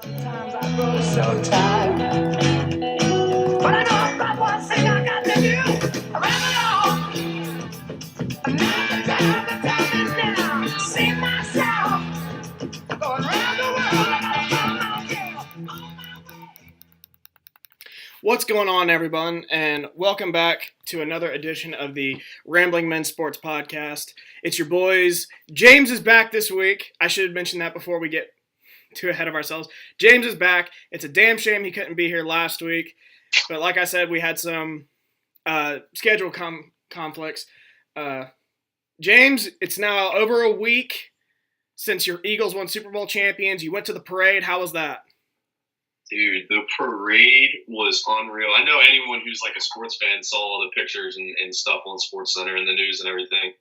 Sometimes I grow so tired, but I know I've got one thing I got to do. Ramble on. Now the time is now. See myself going round the world like a mountain. What's going on, everyone, and welcome back to another edition of the Rambling Men Sports Podcast. It's your boys. James is back this week. I should have mentioned that before we get too ahead of ourselves. James is back. It's a damn shame he couldn't be here last week, but like I said, we had some schedule conflicts. James, it's now over a week since your Eagles won Super Bowl champions. You went to the parade. How was that? Dude, the parade was unreal. I know anyone who's like a sports fan saw all the pictures and stuff on SportsCenter and the news and everything.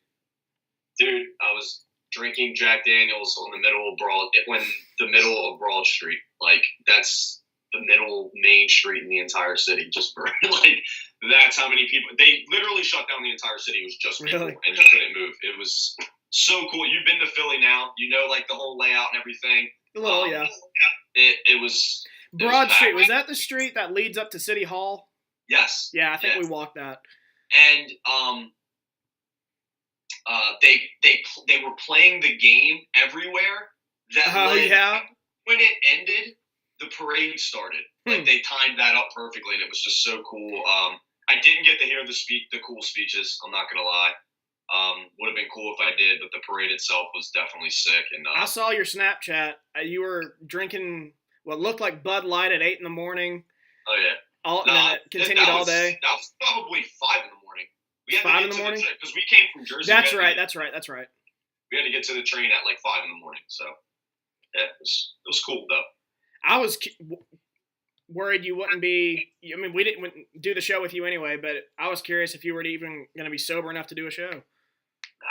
Dude, I was drinking Jack Daniels on the middle of Broad Street. Like, that's the middle main street in the entire city. Just for, like, that's how many people. They literally shut down the entire city. It was just people, Really? and you couldn't move. It was so cool. You've been to Philly now. You know, like, the whole layout and everything. Yeah. It was. Broad Street, was that the street that leads up to City Hall? Yes. Yeah, I think we walked that. And they were playing the game everywhere. When it ended, the parade started. Like, they timed that up perfectly, and it was just so cool. I didn't get to hear the cool speeches. I'm not gonna lie. Would have been cool if I did, but the parade itself was definitely sick. And I saw your Snapchat. You were drinking what looked like Bud Light at 8 in the morning. Oh yeah. And it continued all day. That was probably 5 in the morning. We had 5 in the morning? Because we came from Jersey. That's right. We had to get to the train at like 5 in the morning. So, yeah, it was cool, though. I was worried you wouldn't be – I mean, we didn't do the show with you anyway, but I was curious if you were even going to be sober enough to do a show.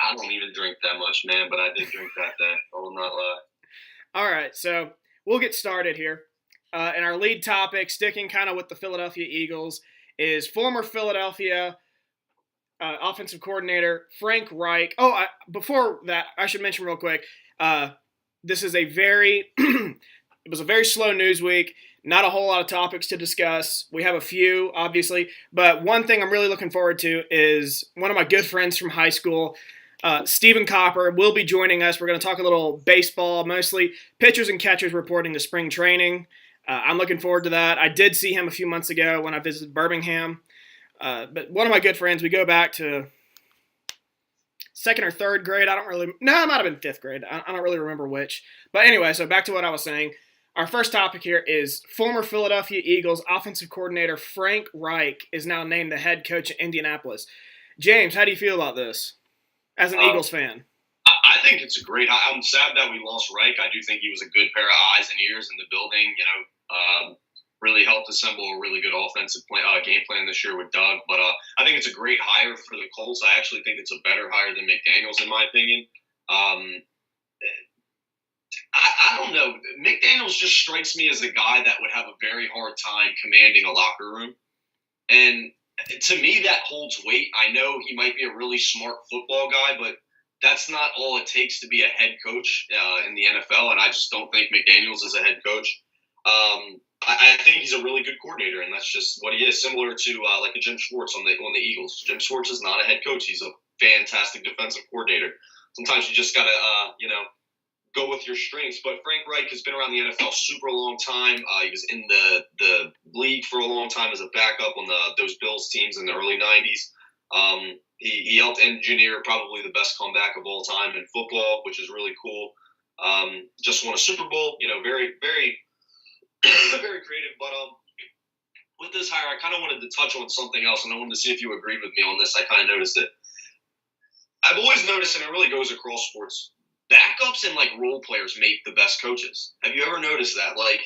I don't even drink that much, man, but I did drink that day. I will not lie. All right, so – we'll get started here. And our lead topic, sticking kind of with the Philadelphia Eagles, is former Philadelphia offensive coordinator Frank Reich. Before that, I should mention real quick, this is it was a very slow news week. Not a whole lot of topics to discuss. We have a few, obviously. But one thing I'm really looking forward to is one of my good friends from high school, Stephen Copper, will be joining us. We're going to talk a little baseball, mostly pitchers and catchers reporting to spring training. I'm looking forward to that. I did see him a few months ago when I visited Birmingham. But one of my good friends, we go back to second or third grade. It might have been fifth grade. I don't really remember which. But anyway, so back to what I was saying. Our first topic here is former Philadelphia Eagles offensive coordinator Frank Reich is now named the head coach at Indianapolis. James, how do you feel about this? As an Eagles fan. I think it's I'm sad that we lost Reich. I do think he was a good pair of eyes and ears in the building, really helped assemble a really good offensive game plan this year with Doug. But I think it's a great hire for the Colts. I actually think it's a better hire than McDaniels, in my opinion. I don't know. McDaniels just strikes me as a guy that would have a very hard time commanding a locker room. And to me, that holds weight. I know he might be a really smart football guy, but that's not all it takes to be a head coach in the NFL, and I just don't think McDaniels is a head coach. I think he's a really good coordinator, and that's just what he is, similar to like a Jim Schwartz on the Eagles. Jim Schwartz is not a head coach. He's a fantastic defensive coordinator. Sometimes you just got to, go with your strengths. But Frank Reich has been around the NFL super long time. He was in the league for a long time as a backup on those Bills teams in the early 90s. He helped engineer probably the best comeback of all time in football, which is really cool. Just won a Super Bowl, very, very, very creative. But with this hire, I kind of wanted to touch on something else, and I wanted to see if you agreed with me on this. I kind of noticed it. I've always noticed, and it really goes across sports, backups and like role players make the best coaches. Have you ever noticed that? Like,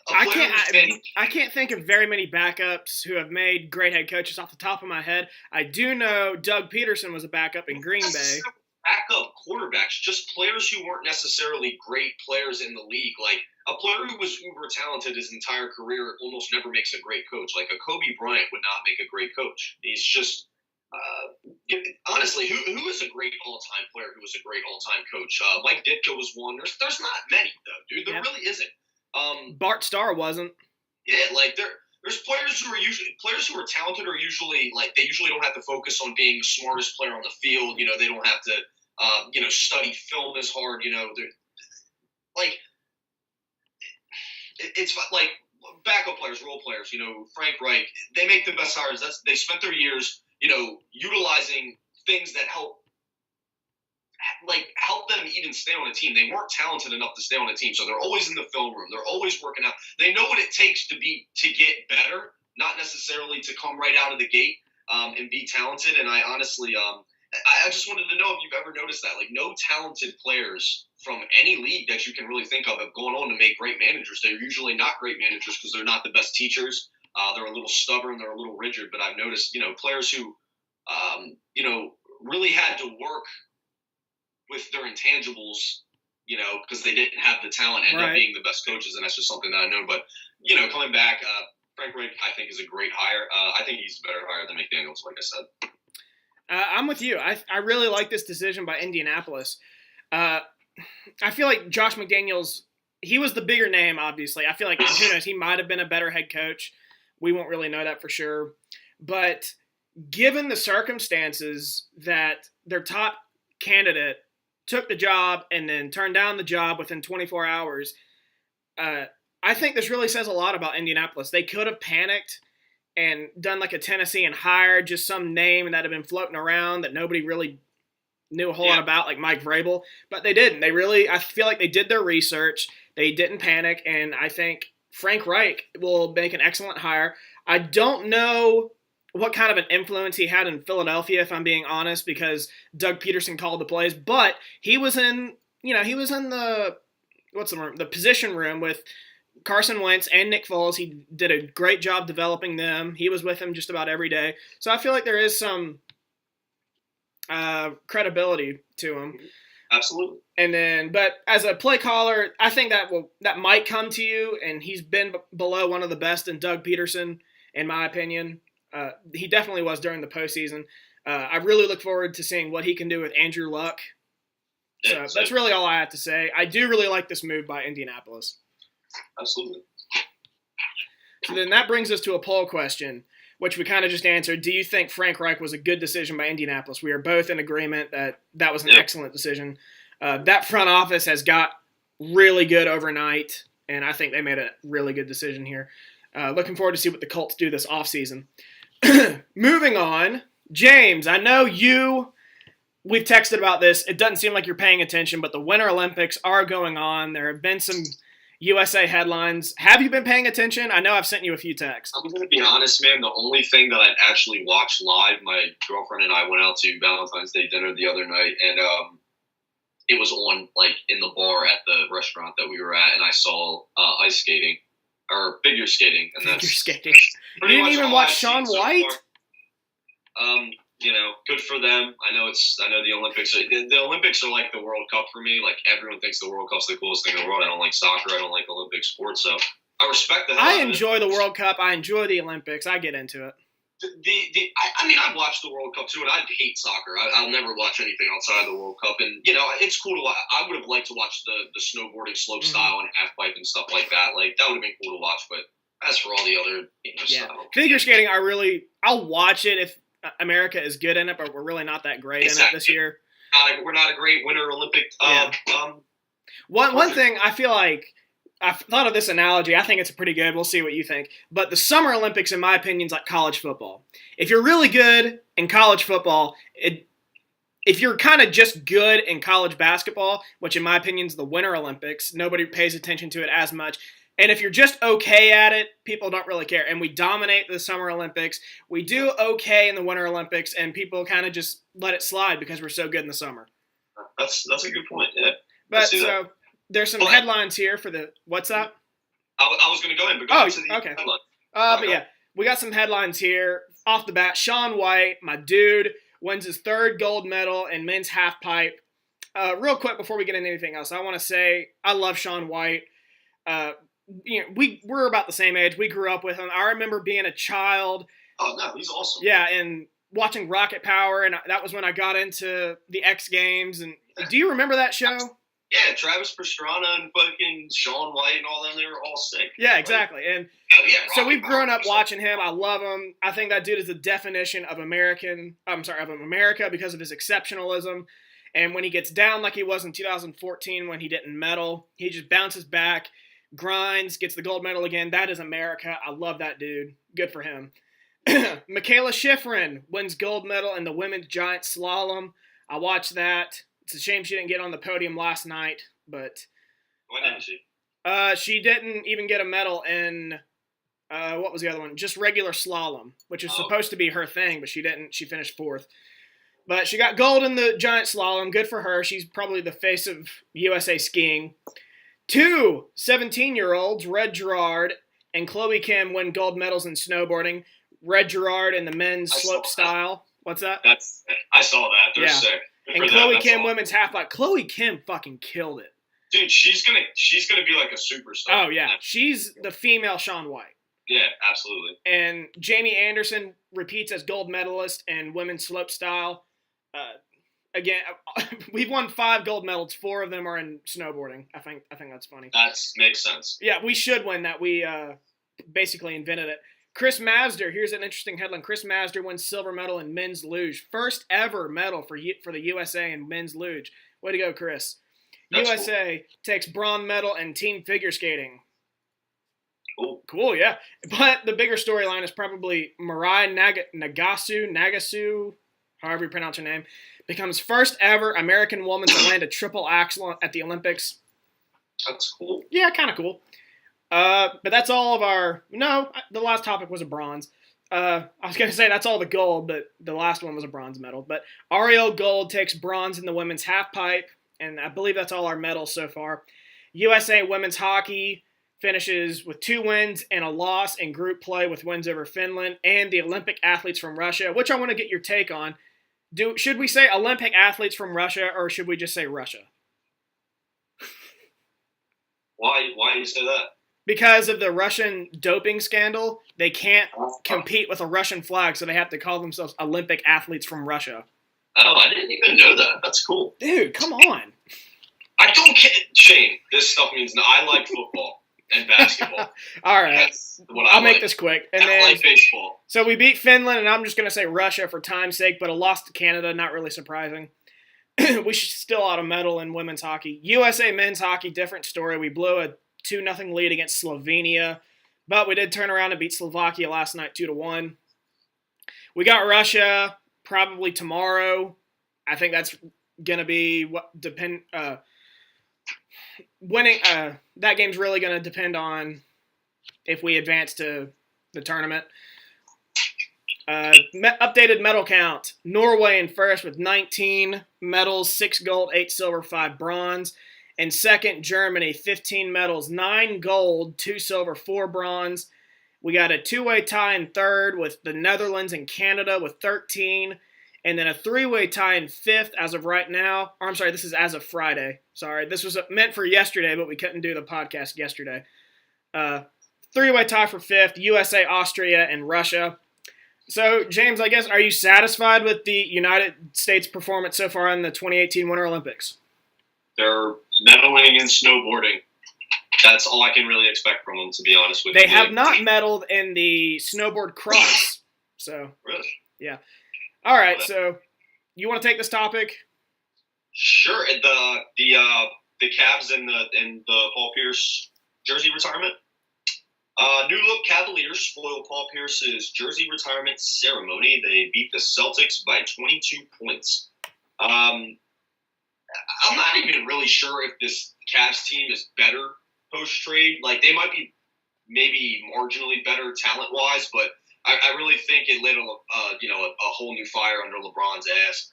I can't think of very many backups who have made great head coaches off the top of my head. I do know Doug Peterson was a backup in Green Bay. Backup quarterbacks, just players who weren't necessarily great players in the league. Like, a player who was uber talented his entire career almost never makes a great coach. Like, a Kobe Bryant would not make a great coach. He's just Honestly, who is a great all-time player? Who was a great all-time coach? Mike Ditka was one. There's not many though, dude. There really isn't. Bart Starr wasn't. Yeah, like there's players who are talented are usually like they usually don't have to focus on being the smartest player on the field. You know, they don't have to study film as hard. You know, like it's like backup players, role players. You know, Frank Reich. They make the best hires. They spent their years, utilizing things that help them even stay on a team. They weren't talented enough to stay on a team, so they're always in the film room. They're always working out. They know what it takes to get better, not necessarily to come right out of the gate and be talented. And I honestly, I just wanted to know if you've ever noticed that. Like, no talented players from any league that you can really think of have gone on to make great managers. They're usually not great managers because they're not the best teachers. They're a little stubborn. They're a little rigid. But I've noticed, players who, really had to work with their intangibles, because they didn't have the talent, end up being the best coaches, and that's just something that I know. But, coming back, Frank Reich, I think, is a great hire. I think he's a better hire than McDaniels, like I said. I'm with you. I really like this decision by Indianapolis. I feel like Josh McDaniels, he was the bigger name, obviously. I feel like, who knows, he might have been a better head coach. We won't really know that for sure. But given the circumstances that their top candidate took the job and then turned down the job within 24 hours, I think this really says a lot about Indianapolis. They could have panicked and done like a Tennessee and hired just some name that had been floating around that nobody really knew a whole lot about, like Mike Vrabel. But they didn't. I feel like they did their research. They didn't panic, and I think Frank Reich will make an excellent hire. I don't know what kind of an influence he had in Philadelphia, if I'm being honest, because Doug Peterson called the plays, but he was in the position room with Carson Wentz and Nick Foles. He did a great job developing them. He was with them just about every day. So I feel like there is some credibility to him. Absolutely. But as a play caller, I think that might come to you, and he's been below one of the best in Doug Peterson, in my opinion. He definitely was during the postseason. I really look forward to seeing what he can do with Andrew Luck. So that's really all I have to say. I do really like this move by Indianapolis. Absolutely. So then that brings us to a poll question, which we kind of just answered. Do you think Frank Reich was a good decision by Indianapolis? We are both in agreement that was an excellent decision. That front office has got really good overnight, and I think they made a really good decision here. Looking forward to see what the Colts do this offseason. Moving on, James, I know we've texted about this. It doesn't seem like you're paying attention, but the Winter Olympics are going on. There have been some USA headlines. Have you been paying attention? I know I've sent you a few texts. I'm going to be honest, man. The only thing that I actually watched live, my girlfriend and I went out to Valentine's Day dinner the other night, and it was on, like, in the bar at the restaurant that we were at, and I saw ice skating. Or figure skating. And figure skating. You didn't even watch Shaun White? Good for them. I know the Olympics. The Olympics are like the World Cup for me. Like, everyone thinks the World Cup's the coolest thing in the world. I don't like soccer. I don't like Olympic sports. So I respect that. I enjoy the World Cup. I enjoy the Olympics. I get into it. I watch the World Cup too, and I hate soccer. I'll never watch anything outside of the World Cup. And, it's cool to watch. I would have liked to watch the snowboarding slope style and half pipe and stuff like that. Like, that would have been cool to watch. But as for all the other stuff. Figure skating, I'll watch it if America is good in it, but we're really not that great in it this year. We're not a great Winter Olympic. One thing I feel like, I've thought of this analogy. I think it's pretty good. We'll see what you think. But the Summer Olympics, in my opinion, is like college football. If you're really good in college football, if you're kind of just good in college basketball, which in my opinion is the Winter Olympics, nobody pays attention to it as much. And if you're just okay at it, people don't really care. And we dominate the Summer Olympics. We do okay in the Winter Olympics, and people kind of just let it slide because we're so good in the summer. That's a good point, yeah. But so there's some headlines here for the – what's that? I was going to go ahead, but go to the headline. But yeah, we got some headlines here. Off the bat, Shaun White, my dude, wins his third gold medal in men's half pipe. Real quick before we get into anything else, I want to say I love Shaun White. We're about the same age. We grew up with him. I remember being a child. Oh, no, he's awesome. Yeah, and watching Rocket Power, and that was when I got into the X Games. And do you remember that show? Yeah, Travis Pastrana and fucking Shaun White and all them, they were all sick. Yeah, exactly. And so we've grown up watching him. I love him. I think that dude is the definition of America because of his exceptionalism. And when he gets down like he was in 2014 when he didn't medal, he just bounces back, grinds, gets the gold medal again. That is America. I love that dude. Good for him. Michaela Schifrin wins gold medal in the women's giant slalom. I watched that. It's a shame she didn't get on the podium last night, but why didn't she? She didn't even get a medal in what was the other one? Just regular slalom, which is supposed to be her thing, but she didn't. She finished 4th. But she got gold in the giant slalom. Good for her. She's probably the face of USA skiing. 2 17-year-olds, Red Gerard and Chloe Kim, win gold medals in snowboarding. Red Gerard in the men's slope style. What's that? I saw that. They're sick. And Chloe Kim women's half-pipe. Chloe Kim fucking killed it. Dude, she's gonna be like a superstar. Oh yeah, she's the female Shaun White. Yeah, absolutely. And Jamie Anderson repeats as gold medalist in women's slope style. Again, we've won 5 gold medals. 4 of them are in snowboarding. I think that's funny. That makes sense. Yeah, we should win that. We basically invented it. Chris Mazder, here's an interesting headline. Chris Mazder wins silver medal in men's luge. First ever medal for the USA in men's luge. Way to go, Chris. That's USA takes bronze medal in team figure skating. Cool, yeah. But the bigger storyline is probably Mirai Nagasu, however you pronounce her name, becomes first ever American woman to land a triple axel at the Olympics. That's cool. Yeah, kind of cool. But that's all of our... No, the last topic was a bronze. I was going to say that's all the gold, but the last one was a bronze medal. But Ariel Gold takes bronze in the women's half-pipe, and I believe that's all our medals so far. USA women's hockey finishes with 2 wins and a loss in group play with wins over Finland and the Olympic athletes from Russia, which I want to get your take on. Should we say Olympic athletes from Russia, or should we just say Russia? Why do you say that? Because of the Russian doping scandal, they can't compete with a Russian flag, so they have to call themselves Olympic athletes from Russia. Oh, I didn't even know that. That's cool. Dude, come on. I don't care. Shane, this stuff means I like football and basketball. All right. That's what I'll make this quick. And I like baseball. So we beat Finland, and I'm just going to say Russia for time's sake, but a loss to Canada, not really surprising. We still ought to medal in women's hockey. USA men's hockey, different story. We blew a 2-0 lead against Slovenia, but we did turn around and beat Slovakia last night 2-1. We got Russia probably tomorrow. I think that's gonna be winning. That game's really gonna depend on if we advance to the tournament. Updated medal count: Norway in first with 19 medals, 6 gold, 8 silver, 5 bronze. And second, Germany, 15 medals, 9 gold, 2 silver, 4 bronze. We got a 2-way tie in third with the Netherlands and Canada with 13. And then a 3-way tie in fifth as of right now. Or I'm sorry, this is as of Friday. Sorry, this was meant for yesterday, but we couldn't do the podcast yesterday. 3-way tie for fifth, USA, Austria, and Russia. So, James, I guess, are you satisfied with the United States performance so far in the 2018 Winter Olympics? They're medaling in snowboarding. That's all I can really expect from them, to be honest with you. They have not medaled in the snowboard cross. So, really? Yeah. All right, so you want to take this topic? Sure. The Cavs and the Paul Pierce jersey retirement. New look Cavaliers spoiled Paul Pierce's jersey retirement ceremony. They beat the Celtics by 22 points. I'm not even really sure if this Cavs team is better post-trade. Like, they might be maybe marginally better talent-wise, but I really think it lit a whole new fire under LeBron's ass.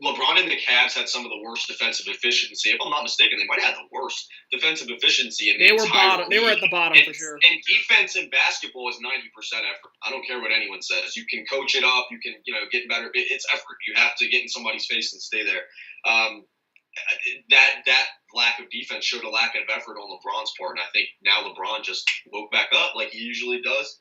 LeBron and the Cavs had some of the worst defensive efficiency. If I'm not mistaken, they might have the worst defensive efficiency in the entire league. They were at the bottom for sure. And defense in basketball is 90% effort. I don't care what anyone says. You can coach it up. You can get better. It's effort. You have to get in somebody's face and stay there. That lack of defense showed a lack of effort on LeBron's part, and I think now LeBron just woke back up like he usually does.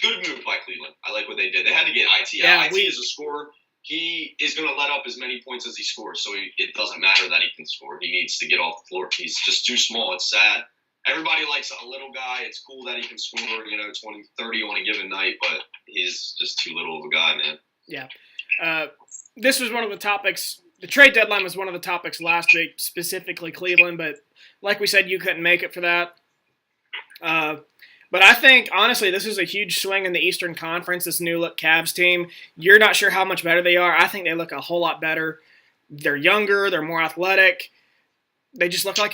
Good move by Cleveland. I like what they did. They had to get IT Yeah, out. IT is a scorer. He is going to let up as many points as he scores, so it doesn't matter that he can score. He needs to get off the floor. He's just too small. It's sad. Everybody likes a little guy. It's cool that he can score, 20, 30 on a given night, but he's just too little of a guy, man. Yeah. This was one of the topics. The trade deadline was one of the topics last week, specifically Cleveland, but like we said, you couldn't make it for that. But I think, honestly, this is a huge swing in the Eastern Conference, this new-look Cavs team. You're not sure how much better they are. I think they look a whole lot better. They're younger. They're more athletic. They just look like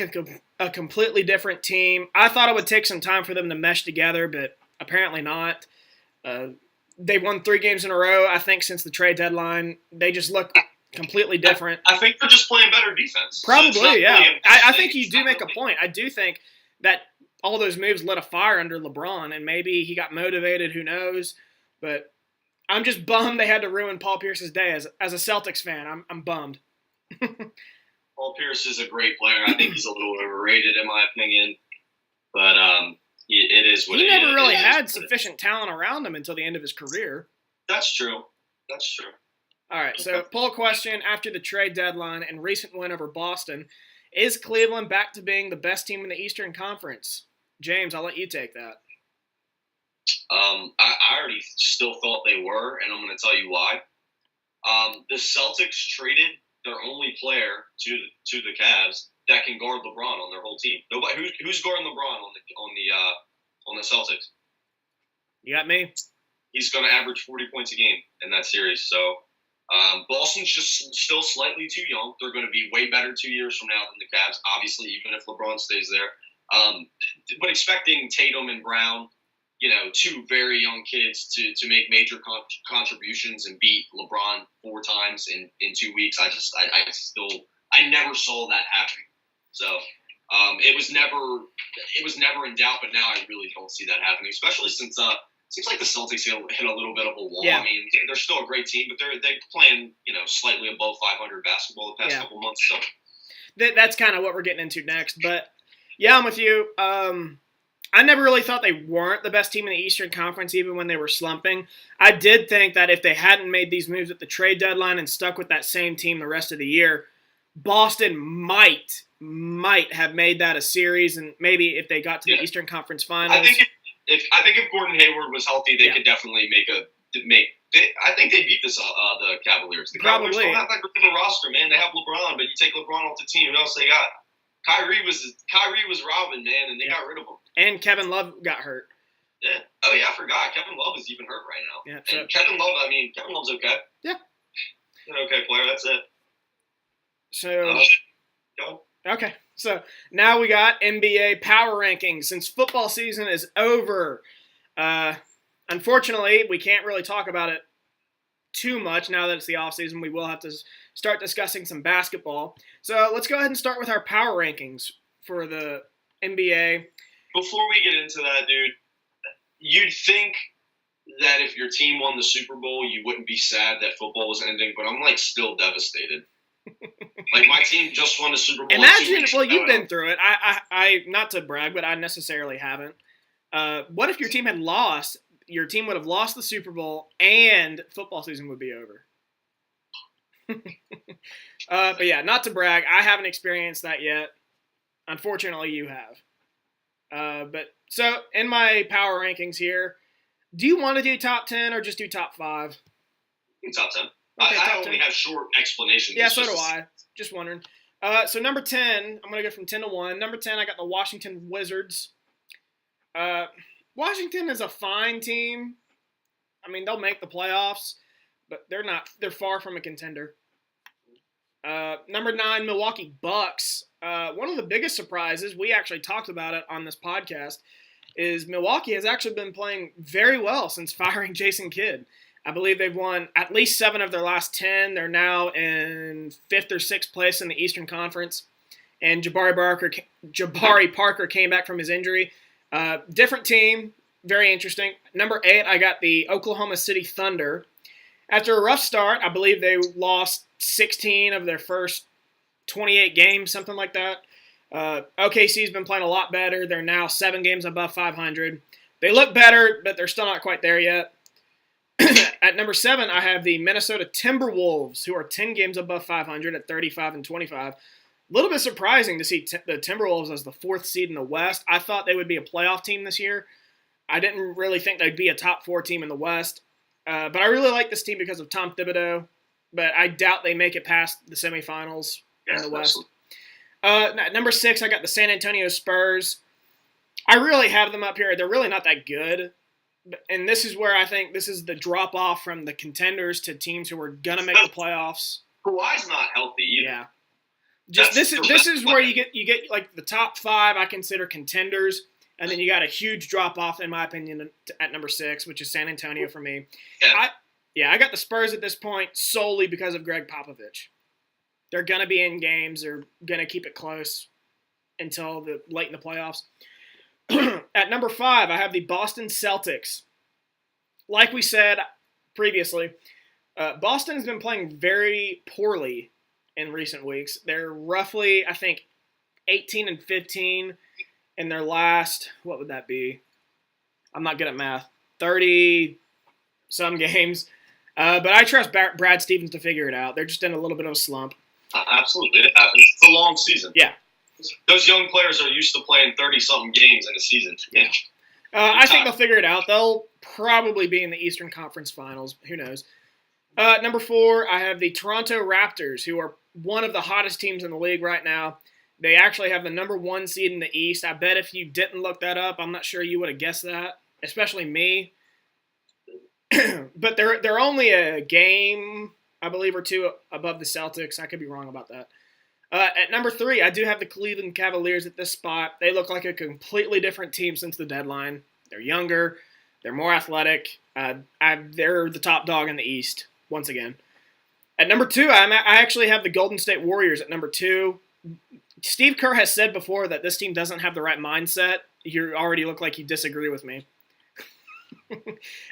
a completely different team. I thought it would take some time for them to mesh together, but apparently not. They won 3 games in a row, I think, since the trade deadline. They just look completely different. I think they're just playing better defense. Probably, yeah. I think you do make a point. I do think that all those moves lit a fire under LeBron, and maybe he got motivated, who knows. But I'm just bummed they had to ruin Paul Pierce's day. As a Celtics fan, I'm bummed. Paul Pierce is a great player. I think he's a little overrated, in my opinion. But it is what it is. He never really had sufficient talent around him until the end of his career. That's true. All right, so poll question after the trade deadline and recent win over Boston. Is Cleveland back to being the best team in the Eastern Conference? James, I'll let you take that. I already still thought they were, and I'm going to tell you why. The Celtics traded their only player to the Cavs that can guard LeBron on their whole team. Nobody who's guarding LeBron on the Celtics. You got me. He's going to average 40 points a game in that series. So Boston's just still slightly too young. They're going to be way better 2 years from now than the Cavs, obviously, even if LeBron stays there. But expecting Tatum and Brown, 2 very young kids to make major contributions and beat LeBron 4 times in 2 weeks, I never saw that happening. So it was never in doubt, but now I really don't see that happening, especially since it seems like the Celtics hit a little bit of a wall. Yeah. I mean, they're still a great team, but they're playing slightly above 500 basketball the past couple months. So that's kind of what we're getting into next. But yeah, I'm with you. I never really thought they weren't the best team in the Eastern Conference, even when they were slumping. I did think that if they hadn't made these moves at the trade deadline and stuck with that same team the rest of the year, Boston might have made that a series, and maybe if they got to the Eastern Conference Finals. I think if Gordon Hayward was healthy, they could definitely I think they beat the Cavaliers. The Cavaliers don't have that good of a roster, man. They have LeBron, but you take LeBron off the team, who else they got? Kyrie was Robin, man, and they got rid of him. And Kevin Love got hurt. Yeah. Oh yeah, I forgot. Kevin Love is even hurt right now. Yeah. So, and Kevin Love's okay. Yeah. He's an okay player. That's it. So. Okay. So now we got NBA power rankings. Since football season is over, unfortunately, we can't really talk about it too much now that it's the off season. We will have to start discussing some basketball. So let's go ahead and start with our power rankings for the NBA. Before we get into that, dude, you'd think that if your team won the Super Bowl, you wouldn't be sad that football was ending, but I'm still devastated. My team just won the Super Bowl. Imagine, well, you've been through it. I not to brag, but I necessarily haven't. What if your team had lost? Your team would have lost the Super Bowl, and football season would be over. But yeah, not to brag, I haven't experienced that yet. Unfortunately, you have. But so in my power rankings here, do you want to do top 10 or just do top 5? Top 10. Okay, I only have short explanations. Yeah, so do I. Just wondering. So number 10, I'm going to go from 10 to 1. Number 10, I got the Washington Wizards. Washington is a fine team. I mean, they'll make the playoffs, but they're far from a contender. Number 9, Milwaukee Bucks. One of the biggest surprises, we actually talked about it on this podcast, is Milwaukee has actually been playing very well since firing Jason Kidd. I believe they've won at least 7 of their last 10. They're now in 5th or 6th place in the Eastern Conference. And Jabari Parker came back from his injury. Different team, very interesting. Number 8, I got the Oklahoma City Thunder. After a rough start, I believe they lost 16 of their first 28 games, something like that. OKC's been playing a lot better. They're now 7 games above 500. They look better, but they're still not quite there yet. At number 7, I have the Minnesota Timberwolves, who are 10 games above 500 at 35-25. A little bit surprising to see the Timberwolves as the 4th seed in the West. I thought they would be a playoff team this year. I didn't really think they'd be a top 4 team in the West. But I really like this team because of Tom Thibodeau. But I doubt they make it past the semifinals in the West. At number 6, I got the San Antonio Spurs. I really have them up here. They're really not that good. And this is where I think this is the drop-off from the contenders to teams who are going to make the playoffs. Kawhi's not healthy either. Yeah. This is where you get like the top 5 I consider contenders, and then you got a huge drop-off, in my opinion, at number 6, which is San Antonio for me. I got the Spurs at this point solely because of Greg Popovich. They're going to be in games. They're going to keep it close until late in the playoffs. At number 5, I have the Boston Celtics. Like we said previously, Boston has been playing very poorly in recent weeks. They're roughly, I think, 18-15 in their last, what would that be? I'm not good at math. 30-some games. But I trust Brad Stevens to figure it out. They're just in a little bit of a slump. Absolutely. It happens. It's a long season. Yeah. Those young players are used to playing 30-something games in a season. Yeah. I think they'll figure it out. They'll probably be in the Eastern Conference Finals. Who knows? Number 4, I have the Toronto Raptors, who are one of the hottest teams in the league right now. They actually have the number 1 seed in the East. I bet if you didn't look that up, I'm not sure you would have guessed that, especially me. But they're only a game, I believe, or 2 above the Celtics. I could be wrong about that. At number 3, I do have the Cleveland Cavaliers at this spot. They look like a completely different team since the deadline. They're younger. They're more athletic. They're the top dog in the East, once again. At number 2, I actually have the Golden State Warriors at number 2. Steve Kerr has said before that this team doesn't have the right mindset. You already look like you disagree with me.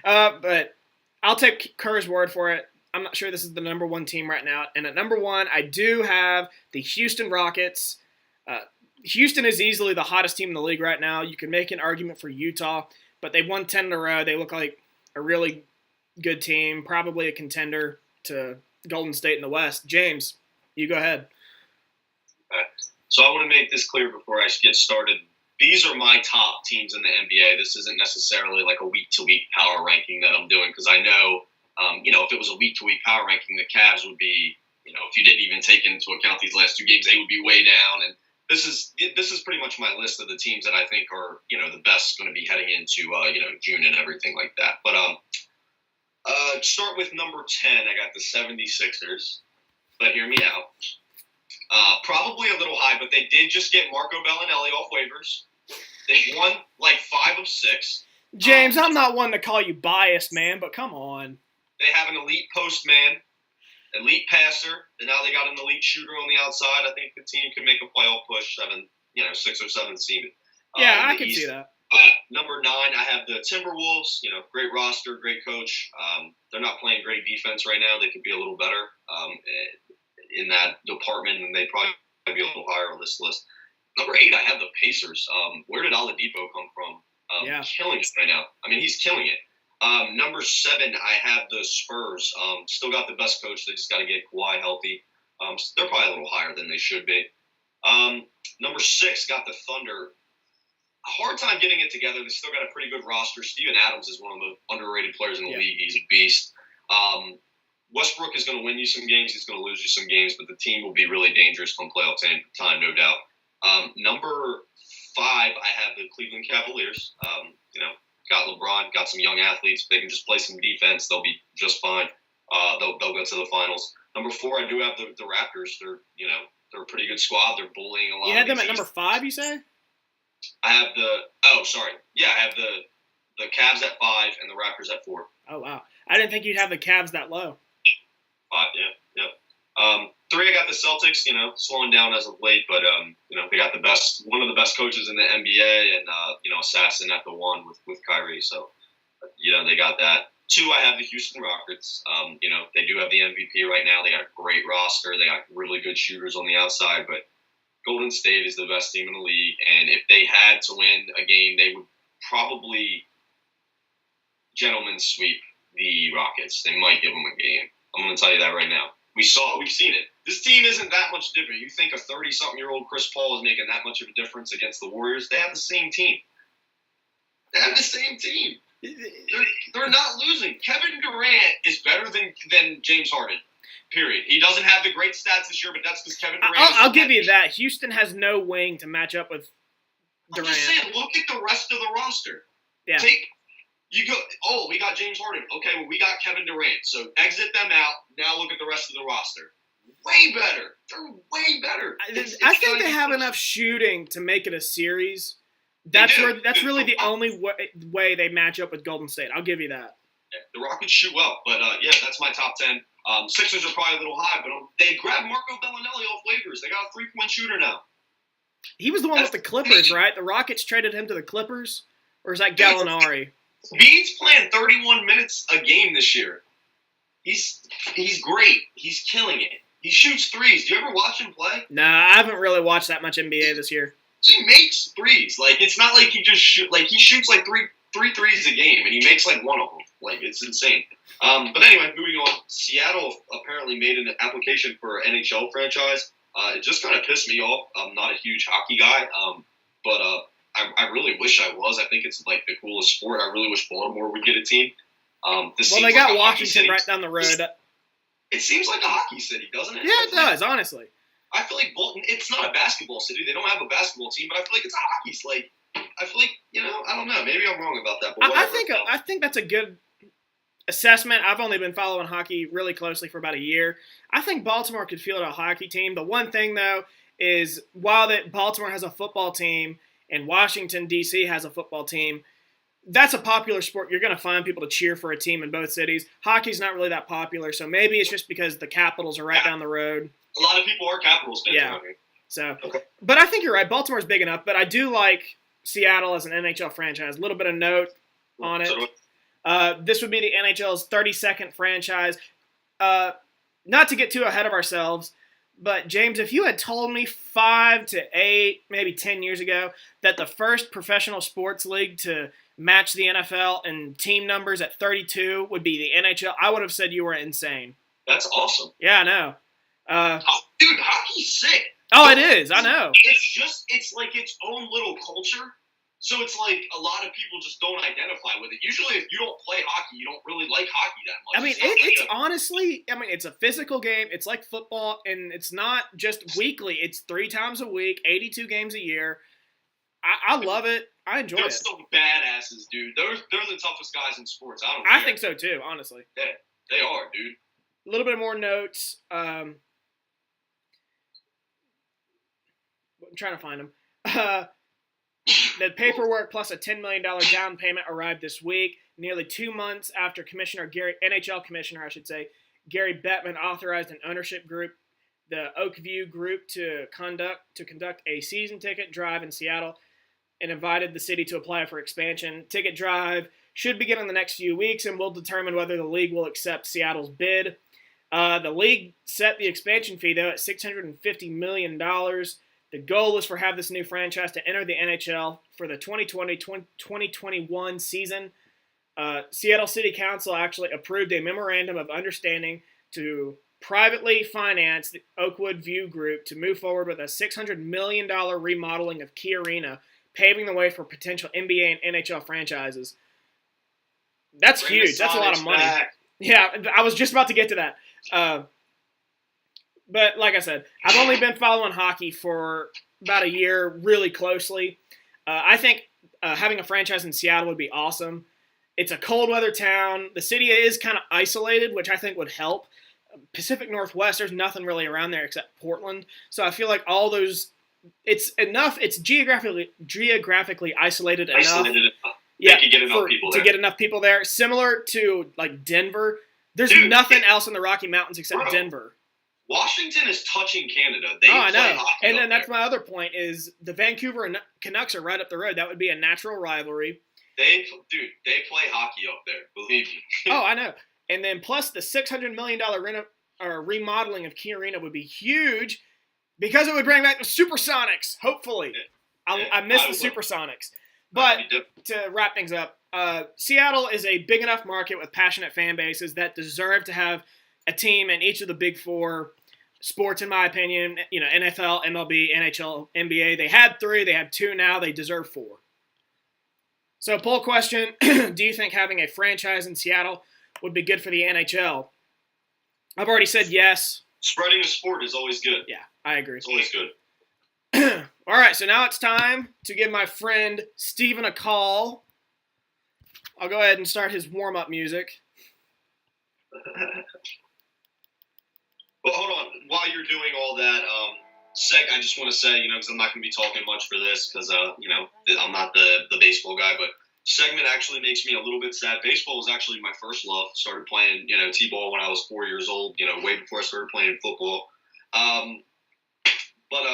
But I'll take Kerr's word for it. I'm not sure this is the number 1 team right now. And at number 1, I do have the Houston Rockets. Houston is easily the hottest team in the league right now. You can make an argument for Utah, but they've won 10 in a row. They look like a really good team, probably a contender to Golden State in the West. James, you go ahead. Okay. So I want to make this clear before I get started. These are my top teams in the NBA. This isn't necessarily like a week-to-week power ranking that I'm doing because I know, if it was a week-to-week power ranking, the Cavs would be, if you didn't even take into account these last 2 games, they would be way down. And this is pretty much my list of the teams that I think are, the best going to be heading into, June and everything like that. But start with number 10, I got the 76ers. But hear me out. Probably a little high, but they did just get Marco Bellinelli off waivers. They've won like 5 of 6. James, I'm not one to call you biased, man, but come on. They have an elite post man, elite passer, and now they got an elite shooter on the outside. I think the team can make a playoff push, 6 or 7 seed. Yeah, I can see that. Number 9, I have the Timberwolves. Great roster, great coach. They're not playing great defense right now. They could be a little better in that department, and they'd probably be a little higher on this list. Number 8, I have the Pacers. Where did Oladipo come from? Killing it right now. I mean, he's killing it. Number 7, I have the Spurs. Still got the best coach. They just got to get Kawhi healthy. They're probably a little higher than they should be. Number 6, got the Thunder. Hard time getting it together. They still got a pretty good roster. Steven Adams is one of the underrated players in the league. He's a beast. Westbrook is going to win you some games. He's going to lose you some games, but the team will be really dangerous come playoff time, no doubt. Number 5, I have the Cleveland Cavaliers. Got LeBron, got some young athletes. If they can just play some defense, they'll be just fine. They'll go to the finals. Number 4, I do have the Raptors. They're a pretty good squad. They're bullying a lot. You had them at number 5, you say? I have I have the Cavs at 5 and the Raptors at 4. Oh, wow. I didn't think you'd have the Cavs that low. 5, yeah. 3, I got the Celtics, slowing down as of late, but, they got one of the best coaches in the NBA and, assassin at the 1 with Kyrie. So, they got that. 2, I have the Houston Rockets. They do have the MVP right now. They got a great roster. They got really good shooters on the outside, but Golden State is the best team in the league. And if they had to win a game, they would probably gentlemen sweep the Rockets. They might give them a game. I'm going to tell you that right now. We've seen it. This team isn't that much different. You think a 30-something-year-old Chris Paul is making that much of a difference against the Warriors? They have the same team. They're not losing. Kevin Durant is better than James Harden. Period. He doesn't have the great stats this year, but that's because Kevin Durant. I'll give you that. Houston has no wing to match up with Durant. I'm just saying, look at the rest of the roster. Yeah. We got James Harden. Okay, well, we got Kevin Durant. So exit them out. Now look at the rest of the roster. Way better. They're way better. I think they have enough shooting to make it a series. That's really the only way they match up with Golden State. I'll give you that. Yeah, the Rockets shoot well, but that's my top 10. Sixers are probably a little high, but they grabbed Marco Bellinelli off waivers. They got a 3-point shooter now. He was the one with the Clippers, right? The Rockets traded him to the Clippers? Or is that Gallinari? Bede's playing 31 minutes a game this year. He's great. He's killing it. He shoots threes. Do you ever watch him play? Nah, I haven't really watched that much NBA this year. He makes threes. Like, it's not like he just he shoots like three threes a game, and he makes like one of them. Like, it's insane. But anyway, moving on. Seattle apparently made an application for an NHL franchise. It just kind of pissed me off. I'm not a huge hockey guy, but I really wish I was. I think it's like the coolest sport. I really wish Baltimore would get a team. They got Washington right down the road. It seems like a hockey city, doesn't it? Yeah, it does, honestly. I feel like Bolton, it's not a basketball city. They don't have a basketball team, but I feel like it's a hockey city. I feel like, I don't know. Maybe I'm wrong about that. But I think that's a good assessment. I've only been following hockey really closely for about a year. I think Baltimore could field a hockey team. The one thing, though, is while Baltimore has a football team and Washington, D.C. has a football team, that's a popular sport. You're going to find people to cheer for a team in both cities. Hockey's not really that popular, so maybe it's just because the Capitals are right down the road. A lot of people are Capitals fans. Yeah. So, But I think you're right. Baltimore's big enough, but I do like Seattle as an NHL franchise. A little bit of note on it. This would be the NHL's 32nd franchise. Not to get too ahead of ourselves, but James, if you had told me 5 to 8, maybe 10 years ago that the first professional sports league to match the NFL in team numbers at 32 would be the NHL, I would have said you were insane. That's awesome. Yeah, I know. Dude, hockey's sick. Oh, it is. I know. It's like its own little culture. So it's like a lot of people just don't identify with it. Usually if you don't play hockey, you don't really like hockey that much. I mean, it's honestly, it's a physical game. It's like football, and it's not just weekly. It's 3 times a week, 82 games a year. I love it. I enjoy it. They're some badasses, dude. They're the toughest guys in sports. I think so, too, honestly. Yeah, they are, dude. A little bit more notes. I'm trying to find them. The paperwork plus a $10 million down payment arrived this week, nearly 2 months after NHL Commissioner, Gary Bettman authorized an ownership group, the Oakview Group, to conduct a season ticket drive in Seattle and invited the city to apply for expansion. Ticket drive should begin in the next few weeks and will determine whether the league will accept Seattle's bid. The league set the expansion fee, though, at $650 million. The goal is have this new franchise to enter the NHL for the 2020-2021 season. Seattle City Council actually approved a memorandum of understanding to privately finance the Oakwood View Group to move forward with a $600 million remodeling of Key Arena, paving the way for potential NBA and NHL franchises. That's huge. That's a lot of money. Back. Yeah, I was just about to get to that. But like I said, I've only been following hockey for about a year really closely. I think having a franchise in Seattle would be awesome. It's a cold weather town. The city is kind of isolated, which I think would help. Pacific Northwest, there's nothing really around there except Portland. So I feel like all those, it's enough. It's geographically isolated enough. Yeah, to get enough people there. Similar to like Denver. There's nothing else in the Rocky Mountains except Denver. Washington is touching Canada. I know. And then that's my other point is the Vancouver Canucks are right up the road. That would be a natural rivalry. They play hockey up there. Believe me. Oh, I know. And then plus the $600 million remodeling of Key Arena would be huge because it would bring back the Supersonics, hopefully. I miss the Supersonics. But to wrap things up, Seattle is a big enough market with passionate fan bases that deserve to have a team in each of the big four sports, in my opinion. NFL, MLB, NHL, NBA. They had 3. They have 2 now. They deserve 4. So, poll question, do you think having a franchise in Seattle would be good for the NHL? I've already said yes. Spreading the sport is always good. Yeah, I agree. It's always good. All right, so now it's time to give my friend Steven a call. I'll go ahead and start his warm-up music. Well, hold on. While you're doing all that, I just want to say, because I'm not going to be talking much for this because, I'm not the baseball guy, but segment actually makes me a little bit sad. Baseball was actually my first love. Started playing, t-ball when I was 4 years old, way before I started playing football. But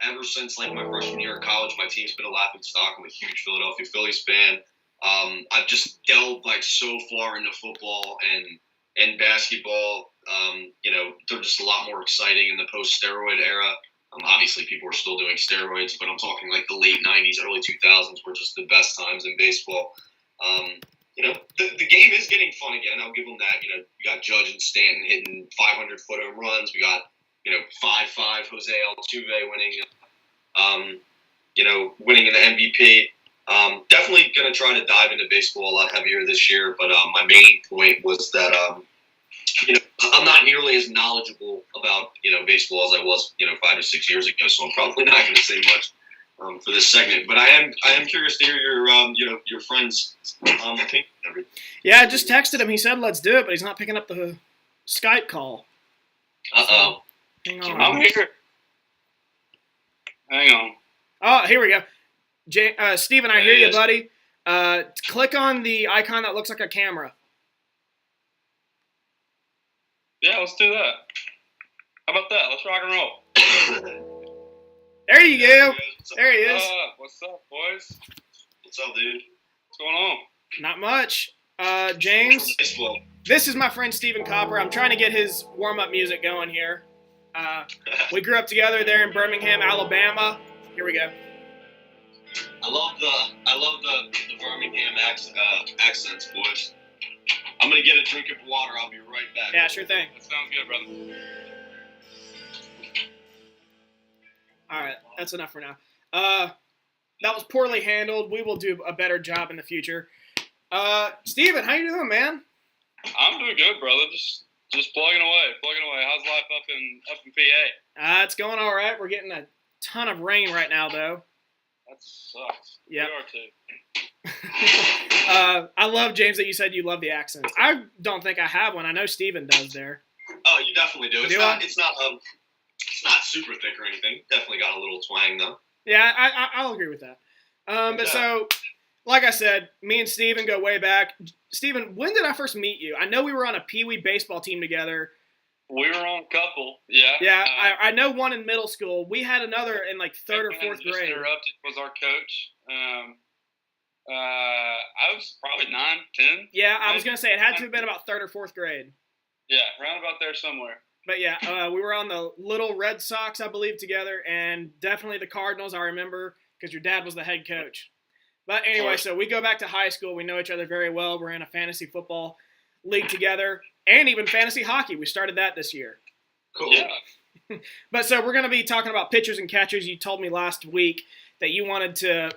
ever since like my freshman year of college, my team's been a laughing stock. I'm a huge Philadelphia Phillies fan. I've just delved like so far into football and basketball. They're just a lot more exciting in the post-steroid era. Obviously, people are still doing steroids, but I'm talking like the late 90s, early 2000s were just the best times in baseball. The game is getting fun again. I'll give them that. We got Judge and Stanton hitting 500-foot home runs. We got 5-5 Jose Altuve winning an MVP. Definitely going to try to dive into baseball a lot heavier this year. But my main point was that I'm not nearly as knowledgeable about baseball as I was 5 or 6 years ago. So I'm probably not going to say much for this segment. But I am curious to hear your friends' opinion. Yeah, I just texted him. He said let's do it, but he's not picking up the Skype call. Uh-oh. Hang on. I'm here. Hang on. Oh, here we go. Steven, I hear you, is. buddy. Click on the icon that looks like a camera. Yeah, let's do that. How about that? Let's rock and roll. There you go. There he is. What's up, boys? What's up, dude? What's going on? Not much. James, Baseball. this is my friend Steven Copper. I'm trying to get his warm-up music going here. We grew up together there in Birmingham, Alabama. Here we go. I love the Birmingham accents, boys. I'm gonna get a drink of water. I'll be right back. Yeah, sure thing. That sounds good, brother. All right, that's enough for now. That was poorly handled. We will do a better job in the future. Steven, how you doing, man? I'm doing good, brother. Just plugging away. How's life up in PA? It's going all right. We're getting a ton of rain right now, though. That sucks. Yep. We are too. I love, James, that you said you love the accents. I don't think I have one. I know Steven does there. Oh, you definitely do. Do I? It's not super thick or anything. Definitely got a little twang though. Yeah, I'll agree with that. But so, like I said, me and Steven go way back. Steven, when did I first meet you? I know we were on a Pee Wee baseball team together. We were on a couple, yeah. Yeah, I know one in middle school. We had another in like third or fourth grade. Interrupted was our coach. I was probably 9, 10. Yeah, I was going to say it had to have been about third or fourth grade. Yeah, round about there somewhere. But yeah, we were on the Little Red Sox, I believe, together, and definitely the Cardinals, I remember, because your dad was the head coach. But anyway, so we go back to high school. We know each other very well. We're in a fantasy football league together, and even fantasy hockey. We started that this year. Cool. Yeah. But so we're going to be talking about pitchers and catchers. You told me last week that you wanted to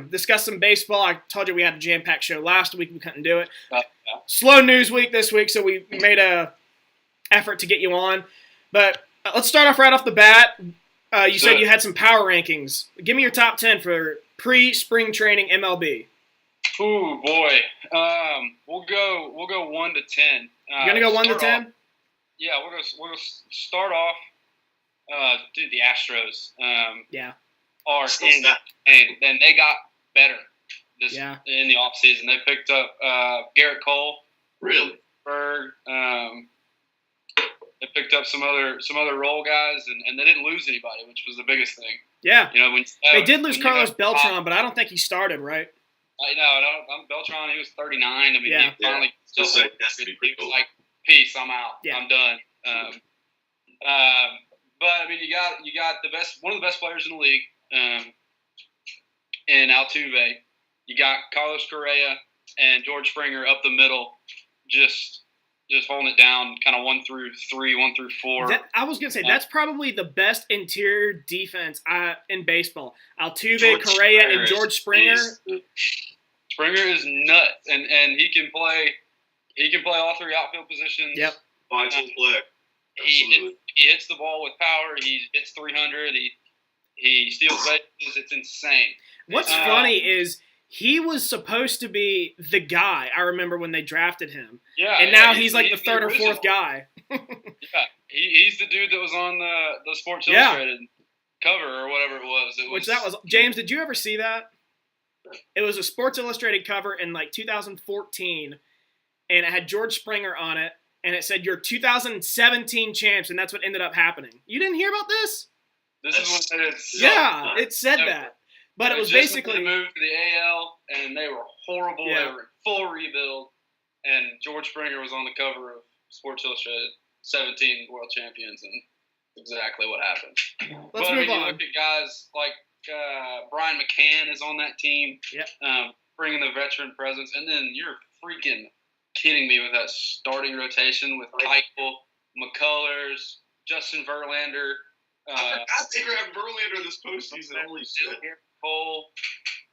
discuss some baseball. I told you we had a jam-packed show last week. We couldn't do it. Yeah. Slow news week this week, so we made a effort to get you on. But let's start off right off the bat. You said you had some power rankings. Give me your top 10 for pre-spring training MLB. Ooh, boy. We'll go 1 to 10. You're gonna go 1 to 10? Yeah, we're gonna start off. Dude, the Astros. Yeah. Are in, and they got better in the offseason. They picked up Garrett Cole, Really? Berg. They picked up some other role guys, and they didn't lose anybody, which was the biggest thing. Yeah. When they did lose Carlos Beltran, but I don't think he started, right? I know. Beltran, he was 39. I mean, he finally he was like, peace, I'm out. Yeah. I'm done. But I mean, you got one of the best players in the league, in Altuve. You got Carlos Correa. and George Springer up the middle, just holding it down, kind of 1 through 3, 1 through 4. I was gonna say that's probably the best interior defense in baseball. Altuve, George Correa, Springer and George Springer. Springer is nuts, and he can play. He can play all 3 outfield positions. Yep. Vital player. He hits the ball with power. He hits 300. He steals bases. It's insane. What's funny is he was supposed to be the guy. I remember when they drafted him. Yeah. And now he's like the third or fourth guy. Yeah. He's the dude that was on the Sports Illustrated cover or whatever it was. James, did you ever see that? It was a Sports Illustrated cover in like 2014, and it had George Springer on it, and it said, "Your 2017 champs," and that's what ended up happening. You didn't hear about this? This is what it is. Yeah, it said that. But it was basically moved to the AL, and they were horrible. Yeah. They were in full rebuild, and George Springer was on the cover of Sports Illustrated, 17 world champions, and exactly what happened. Let's move You on. look at guys like Brian McCann is on that team, bringing the veteran presence, and then you're freaking kidding me with that starting rotation with Keuchel, McCullers, Justin Verlander. I think we're having Verlander this postseason. Holy shit. Cole,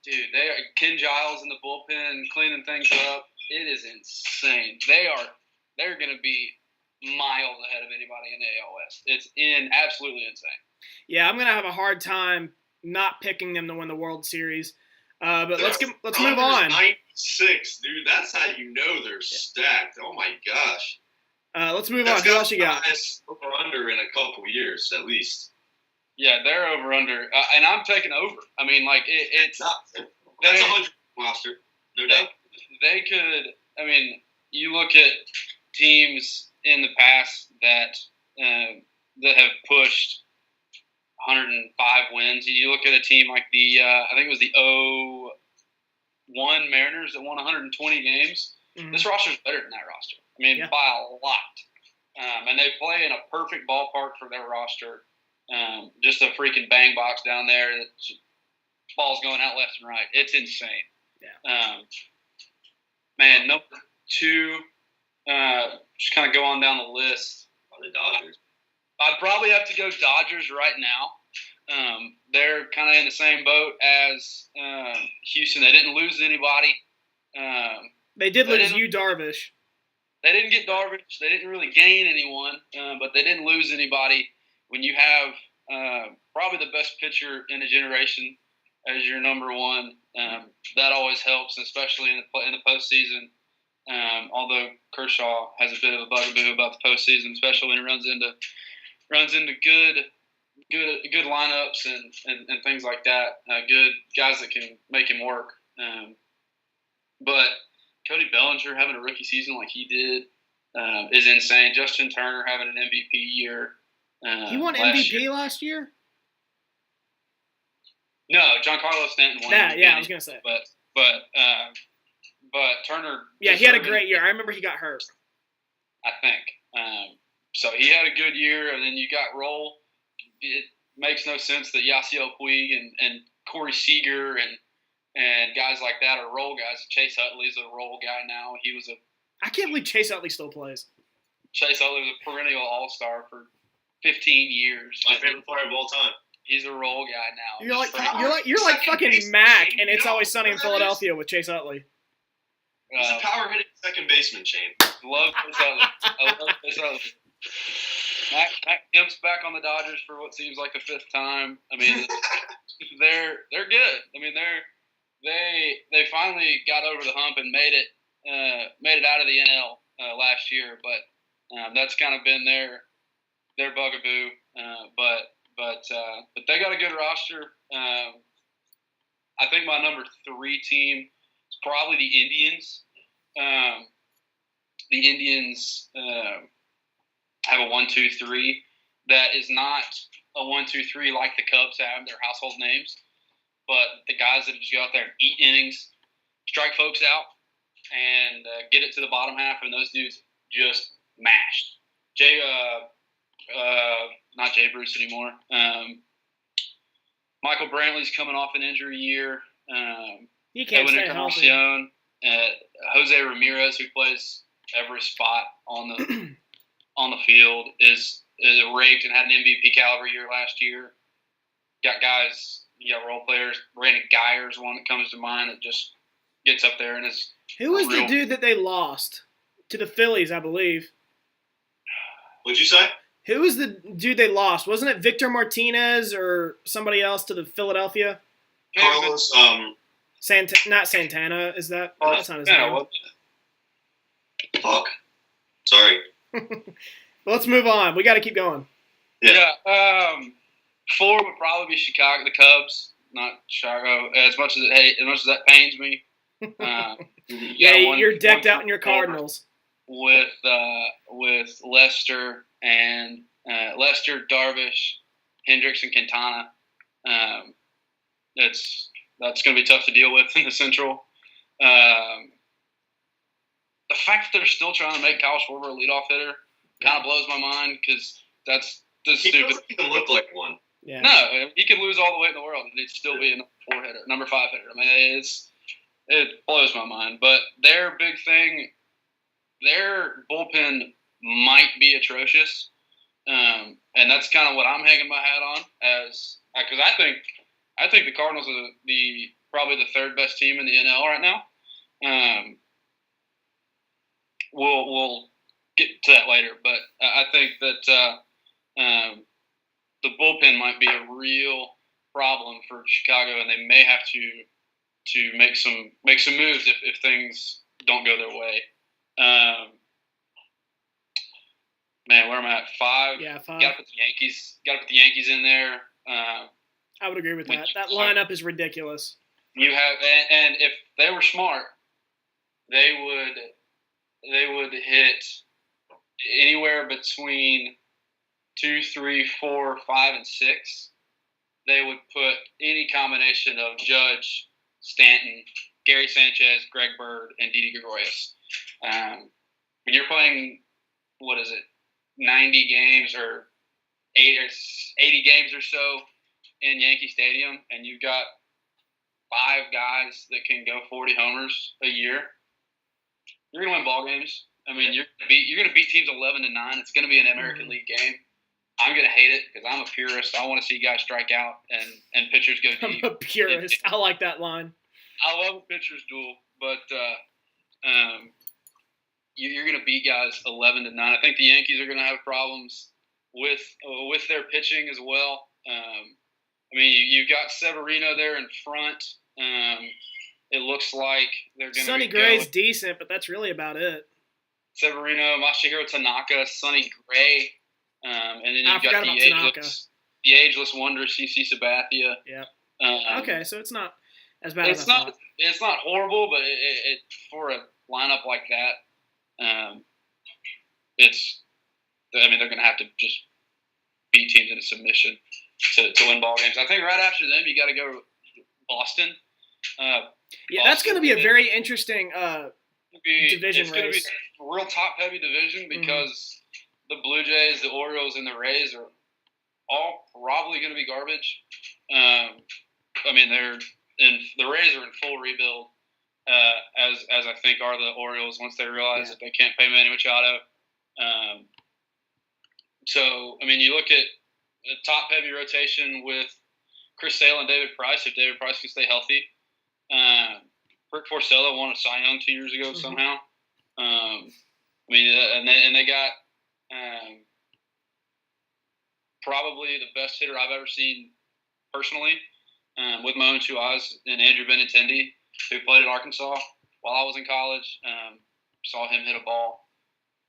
dude, Ken Giles in the bullpen cleaning things up. It is insane. They're going to be miles ahead of anybody in the AL West. It's absolutely insane. Yeah, I'm going to have a hard time not picking them to win the World Series. But let's move on. 96, dude. That's how you know they're stacked. Oh my gosh. Let's move on. Who else you got? Over under in a couple years at least. Yeah, they're over under, and I'm taking over. I mean, like it's that's 100 roster. No doubt. They could. I mean, you look at teams in the past that have pushed 105 wins. You look at a team like the I think it was the 01 Mariners that won 120 games. Mm-hmm. This roster's better than that roster. I mean, by a lot. And they play in a perfect ballpark for their roster. Just a freaking bang box down there. Ball's going out left and right. It's insane. Yeah. Man, number 2, just kind of go on down the list. The Dodgers. I'd probably have to go Dodgers right now. They're kind of in the same boat as Houston. They didn't lose anybody. They did lose Yu Darvish. They didn't get Darvish. They didn't really gain anyone, but they didn't lose anybody. When you have probably the best pitcher in a generation as your number 1, that always helps, especially in the postseason. Although Kershaw has a bit of a bugaboo about the postseason, especially when he runs into good lineups and things like that. Good guys that can make him work. But Cody Bellinger having a rookie season like he did is insane. Justin Turner having an MVP year. He won MVP last year? No, Giancarlo Stanton won MVP. Yeah, I was going to say. But Turner... Yeah, he had a great year. I remember he got hurt. I think. So he had a good year, and then you got Roll. It makes no sense that Yasiel Puig and Corey Seager and guys like that are role guys. Chase Utley's a role guy now. I can't believe Chase Utley still plays. Chase Utley was a perennial all-star for 15 years. My favorite player of all time. He's a role guy now. You're like fucking Mac, and It's Always Sunny in Philadelphia with Chase Utley. He's a power hitting second baseman, Shane. Love Chase Utley. I love Chase Utley. Mac Kemp's back on the Dodgers for what seems like the 5th time. I mean, they're good. I mean, they finally got over the hump and made it out of the NL last year. But that's kind of been their bugaboo. But they got a good roster. I think my number 3 team is probably the Indians. The Indians have a 1-2-3 that is not a 1-2-3 like the Cubs have, their household names, but the guys that just go out there and eat innings, strike folks out, and get it to the bottom half, and those dudes just mashed. Not Jay Bruce anymore. Michael Brantley's coming off an injury year. He can't stay healthy. Jose Ramirez, who plays every spot on the field, is raked and had an MVP caliber year last year. Got guys, you got role players. Brandon Geyer's one that comes to mind that just gets up there and is. Who was the dude that they lost to the Phillies, I believe? What'd you say? Who was the dude they lost? Wasn't it Victor Martinez or somebody else to the Philadelphia? Carlos. Not Santana. Is that? That's not his name. Fuck. Sorry. Let's move on. We got to keep going. Yeah. 4 would probably be Chicago, the Cubs, not Chicago. As much as that pains me. You're decked out in your Cardinals. With Lester and Darvish, Hendricks, and Quintana. That's going to be tough to deal with in the Central. The fact that they're still trying to make Kyle Schwarber a leadoff hitter kind of blows my mind because that's He stupid. doesn't even look like one. Yeah. No, he could lose all the weight in the world and he'd still be a number 5 hitter. I mean, it blows my mind. But their big thing. Their bullpen might be atrocious, and that's kind of what I'm hanging my hat on. Because I think the Cardinals are probably the 3rd best team in the NL right now. We'll get to that later, but I think that the bullpen might be a real problem for Chicago, and they may have to make some moves if things don't go their way. Man, where am I at? 5? Yeah, 5. Got to put the Yankees in there. I would agree with that. That lineup is ridiculous. You have, and if they were smart, they would hit anywhere between 2, 3, 4, 5, and 6. They would put any combination of Judge, Stanton, Gary Sanchez, Greg Bird, and Didi Gregorius. When you're playing, 90 games or 80 games or so in Yankee Stadium, and you've got 5 guys that can go 40 homers a year, you're gonna win ball games. I mean, you're gonna beat teams 11-9. It's gonna be an American League game. I'm gonna hate it because I'm a purist. I want to see guys strike out and pitchers go deep. I'm a purist. I like that line. I love a pitcher's duel, but you're going to beat guys 11-9. I think the Yankees are going to have problems with their pitching as well. I mean, you've got Severino there in front. It looks like they're going to Sonny Gray's decent, but that's really about it. Severino, Masahiro Tanaka, Sonny Gray, and then you've got the ageless wonder CC Sabathia. Yeah. Okay, so it's not as bad as I thought. It's not horrible, but it for a lineup like that, they're going to have to just beat teams into submission to win ball games. I think right after them, you got to go Boston. That's going to be a very interesting division race. It's race. going to be a real top-heavy division because the Blue Jays, the Orioles, and the Rays are all probably going to be garbage. I mean, the Rays are in full rebuild, as I think are the Orioles once they realize that they can't pay Manny Machado. So, I mean, you look at the top-heavy rotation with Chris Sale and David Price, if David Price can stay healthy. Rick Porcello won a Cy Young 2 years ago somehow. I mean, and they got probably the best hitter I've ever seen personally, with my own 2 eyes, and Andrew Benintendi, who played at Arkansas while I was in college. Saw him hit a ball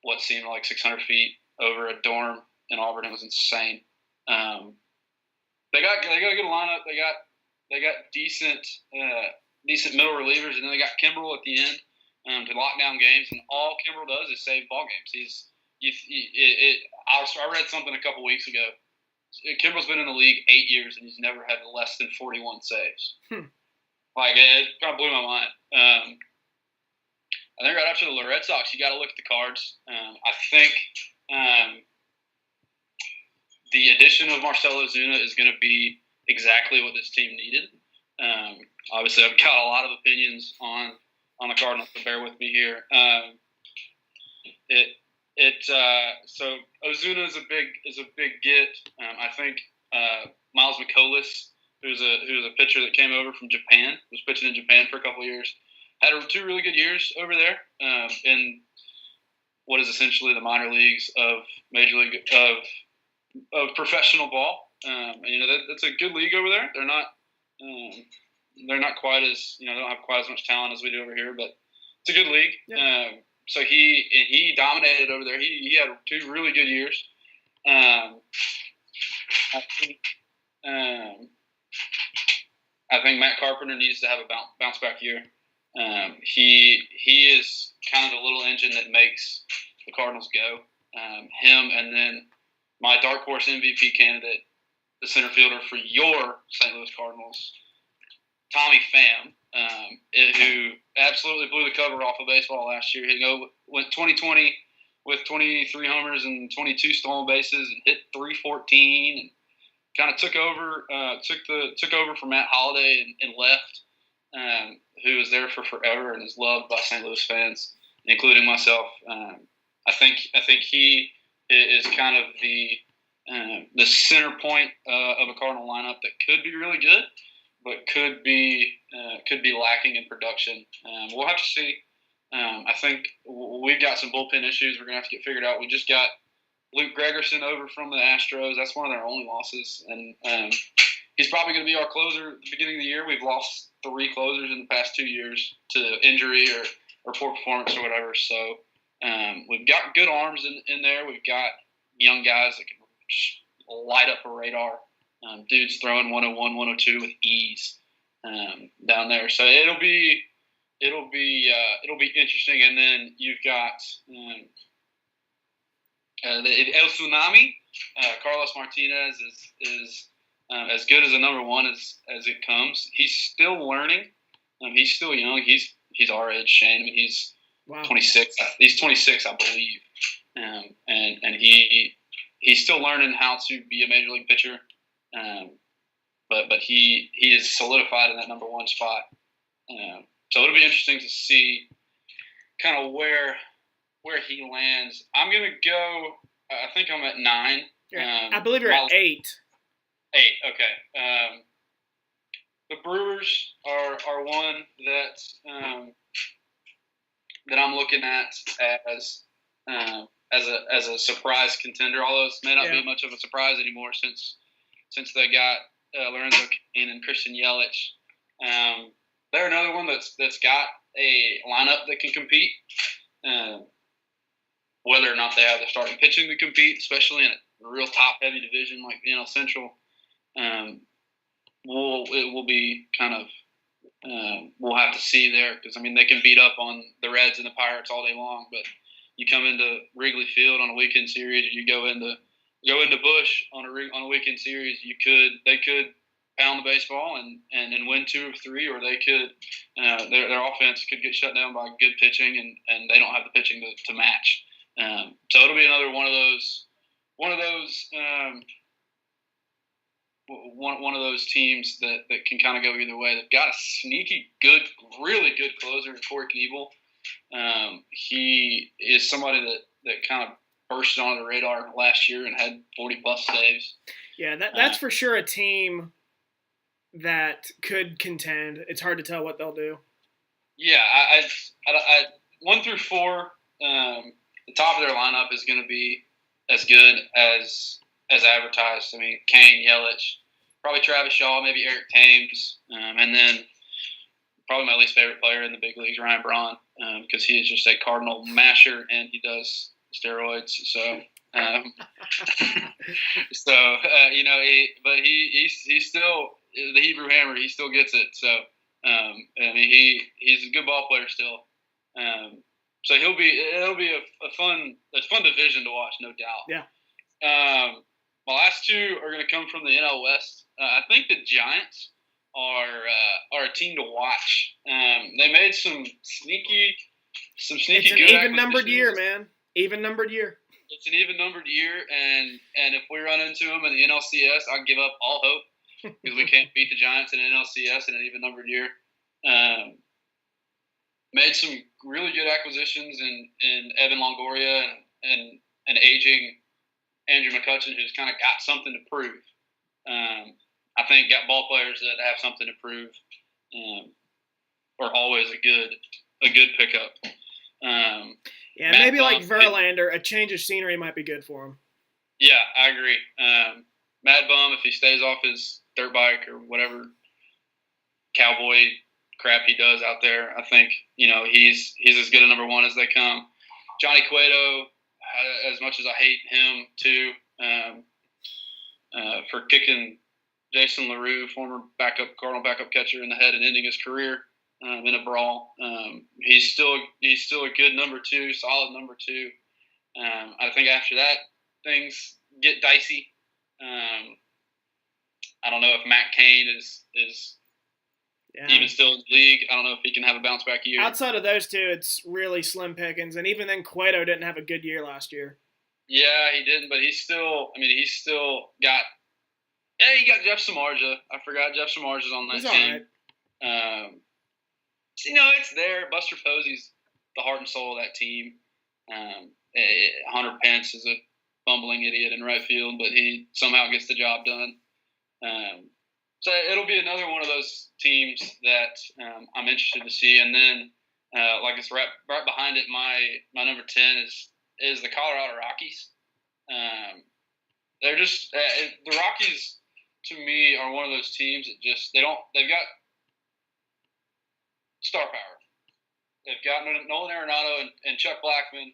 what seemed like 600 feet over a dorm in Auburn. It was insane. They got a good lineup. They got decent middle relievers, and then they got Kimbrel at the end to lock down games. And all Kimbrel does is save ball games. I read something a couple weeks ago. Kimbrel's been in the league 8 years, and he's never had less than 41 saves. Like, it kind of blew my mind. I think right after the Red Sox, you got to look at the Cards. I think the addition of Marcell Ozuna is going to be exactly what this team needed. Obviously, I've got a lot of opinions on on the Cardinals, so bear with me here. So Ozuna is a big get. I think Miles McCollus, who's a pitcher that came over from Japan, was pitching in Japan for a couple of years, had 2 really good years over there in what is essentially the minor leagues of Major League of professional ball. That's a good league over there. They're not quite as they don't have quite as much talent as we do over here, but it's a good league. Yeah. So he dominated over there. He had 2 really good years. I think Matt Carpenter needs to have a bounce back year. He is kind of the little engine that makes the Cardinals go. Him, and then my dark horse MVP candidate, the center fielder for your St. Louis Cardinals, Tommy Pham, who absolutely blew the cover off of baseball last year. He went 2020 with 23 homers and 22 stolen bases and hit 314 and kind of took over for Matt Holliday and left, who was there for forever and is loved by St. Louis fans, including myself. I think he is kind of the center point of a Cardinal lineup that could be really good, but could be lacking in production. We'll have to see. I think we've got some bullpen issues we're going to have to get figured out. We just got Luke Gregerson over from the Astros. That's one of their only losses. And he's probably going to be our closer at the beginning of the year. We've lost 3 closers in the past 2 years to injury or poor performance or whatever. So we've got good arms in there. We've got young guys that can light up a radar. Dudes throwing 101, 102 with ease down there. So it'll be interesting. And then you've got El Tsunami. Carlos Martinez is as good as a number 1 as it comes. He's still learning. He's still young. He's our age, Shane. I mean, he's 26. He's 26, I believe. And he's still learning how to be a major league pitcher. But he is solidified in that number 1 spot. So it'll be interesting to see kind of where he lands. I'm gonna go. I think I'm at 9. I believe you're at 8. 8. Okay. The Brewers are one that I'm looking at as a surprise contender. Although it may not be much of a surprise anymore since they got Lorenzo Cain and Christian Yelich. They're another one that's got a lineup that can compete. Whether or not they have the starting pitching to compete, especially in a real top-heavy division like the NL Central, it will be kind of we'll have to see there, because I mean they can beat up on the Reds and the Pirates all day long, but you come into Wrigley Field on a weekend series, or you go into Busch on a weekend series, they could pound the baseball and win 2 or 3, or they could their offense could get shut down by good pitching, and they don't have the pitching to match. So it'll be another one of those teams that can kind of go either way. They've got a sneaky good, really good closer in Corey Knebel. He is somebody that kind of bursted onto the radar last year and had 40-plus saves. Yeah, that's for sure a team that could contend. It's hard to tell what they'll do. Yeah, I 1 through 4, the top of their lineup is going to be as good as advertised. I mean, Kane, Yelich, probably Travis Shaw, maybe Eric Thames, and then probably my least favorite player in the big leagues, Ryan Braun, because he is just a Cardinal masher and he does steroids. So, he's still the Hebrew Hammer. He still gets it. So, I mean, he's a good ball player still. So it'll be a fun division to watch, no doubt. Yeah. My last 2 are going to come from the NL West. I think the Giants are a team to watch. They made some sneaky it's good acquisitions. It's an even-numbered year, man. Even-numbered year. It's an even-numbered year, and if we run into them in the NLCS, I'll give up all hope, because we can't beat the Giants in NLCS in an even-numbered year. made some really good acquisitions in Evan Longoria and an aging Andrew McCutcheon, who's kind of got something to prove. I think got ball players that have something to prove are always a good pickup. Yeah, Matt maybe like Bum, Verlander, a change of scenery might be good for him. Yeah, I agree. Mad Bum, if he stays off his dirt bike or whatever cowboy crap he does out there, I think he's as good a number one as they come. Johnny Cueto, as much as I hate him too, for kicking Jason LaRue, former Cardinal backup catcher, in the head and ending his career in a brawl. He's still a good number two, solid number two. I think after that, things get dicey. I don't know if Matt Cain is even still in the league. I don't know if he can have a bounce back year. Outside of those two, it's really slim pickings, and even then, Cueto didn't have a good year last year. Yeah, he didn't, but he's still got. Yeah, he got Jeff Samardzija. I forgot Jeff Samardzija's on that He's team. all right. It's there. Buster Posey's the heart and soul of that team. Hunter Pence is a bumbling idiot in right field, but he somehow gets the job done. So it'll be another one of those teams that I'm interested to see. And then, like it's right behind it, my number 10 is the Colorado Rockies. They're just the Rockies to me are one of those teams that just they've got star power. They've got Nolan Arenado and Chuck Blackmon.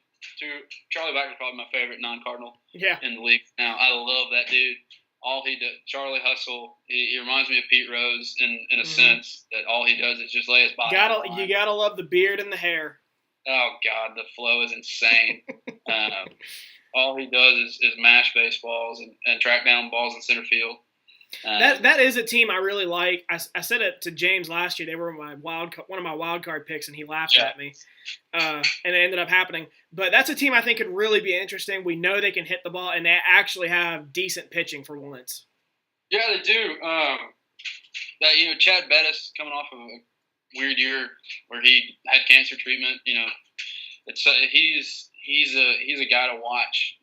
Charlie Blackmon's probably my favorite non-Cardinal in the league now. I love that dude. All he does, Charlie Hustle. He reminds me of Pete Rose in a sense that all he does is just lay his body. You gotta love the beard and the hair. Oh God, the flow is insane. All he does is mash baseballs and track down balls in center field. That is a team I really like. I said it to James last year. They were one of my wild card picks, and he laughed at me. And it ended up happening. But that's a team I think could really be interesting. We know they can hit the ball, and they actually have decent pitching for once. Yeah, they do. Chad Bettis coming off of a weird year where he had cancer treatment. He's a guy to watch.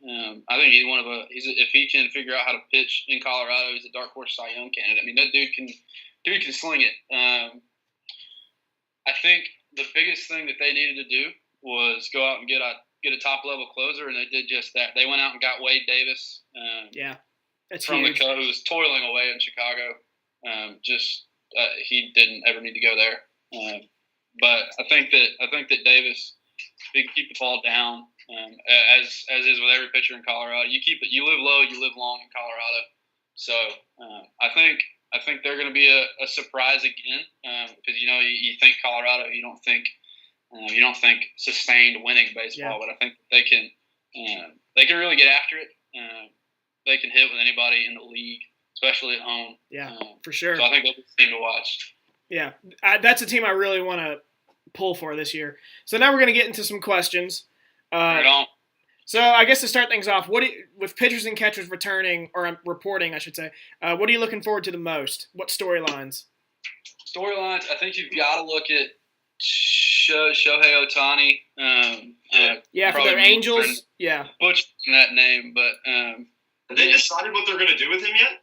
I think if he can figure out how to pitch in Colorado, he's a dark horse Cy Young candidate. I mean, that dude can sling it. I think the biggest thing that they needed to do was go out and get a top level closer, and they did just that. They went out and got Wade Davis. That's from huge. the Cubs, who was toiling away in Chicago. He didn't ever need to go there. But I think that Davis, they keep the ball down, as is with every pitcher in Colorado. You live low, you live long in Colorado. So I think they're going to be a surprise again, because you think Colorado, you don't think sustained winning baseball, but I think they can really get after it. They can hit with anybody in the league, especially at home. Yeah, for sure. So I think they'll be a team to watch. Yeah, that's a team I really want to pull for this year. So now we're going to get into some questions. Right on. So I guess to start things off, with pitchers and catchers returning, or reporting, I should say, what are you looking forward to the most? What storylines? Storylines, I think you've got to look at Shohei Ohtani. For their Angels. Yeah. Butchering that name, but have they decided what they're going to do with him yet?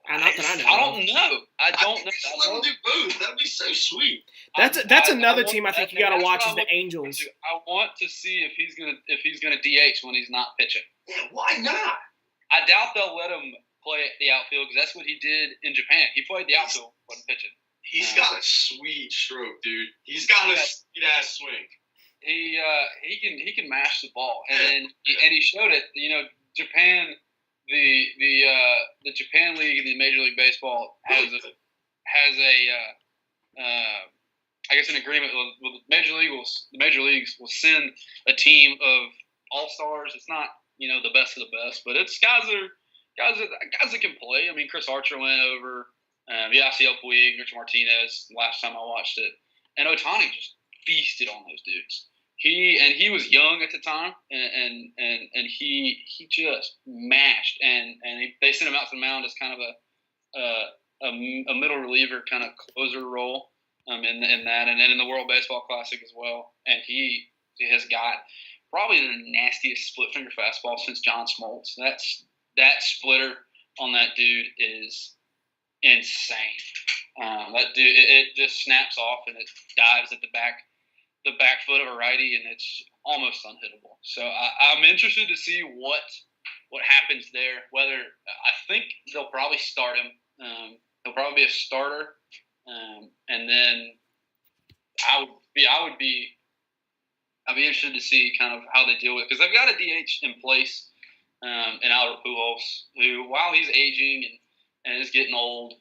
Not that I know. I don't know. I don't know. Let them do both. That'd be so sweet. That's another team I think you got to watch is the Angels. I want to see if he's gonna DH when he's not pitching. Yeah, why not? I doubt they'll let him play the outfield because that's what he did in Japan. He played the outfield, wasn't pitching. He's got a sweet stroke, dude. He's got a sweet ass swing. He can mash the ball, and he showed it. Japan. The Japan League and the Major League Baseball has an agreement with the Major Leagues. The Major Leagues will send a team of all-stars. It's not the best of the best, but it's guys that can play. I mean, Chris Archer went over. Yasiel Puig, Richard Martinez. Last time I watched it, and Ohtani just feasted on those dudes. He was young at the time, and he just mashed, and they sent him out to the mound as kind of a middle reliever kind of closer role. in that, and then in the World Baseball Classic as well. And he has got probably the nastiest split finger fastball since John Smoltz. That splitter on that dude is insane. That dude, it just snaps off and it dives at the back foot of a righty, and it's almost unhittable. So I'm interested to see what happens there. Whether I think they'll probably start him. He'll probably be a starter, and then I'd be interested to see kind of how they deal with it, because they've got a DH in place, in Albert Pujols, who, while he's aging and is getting old,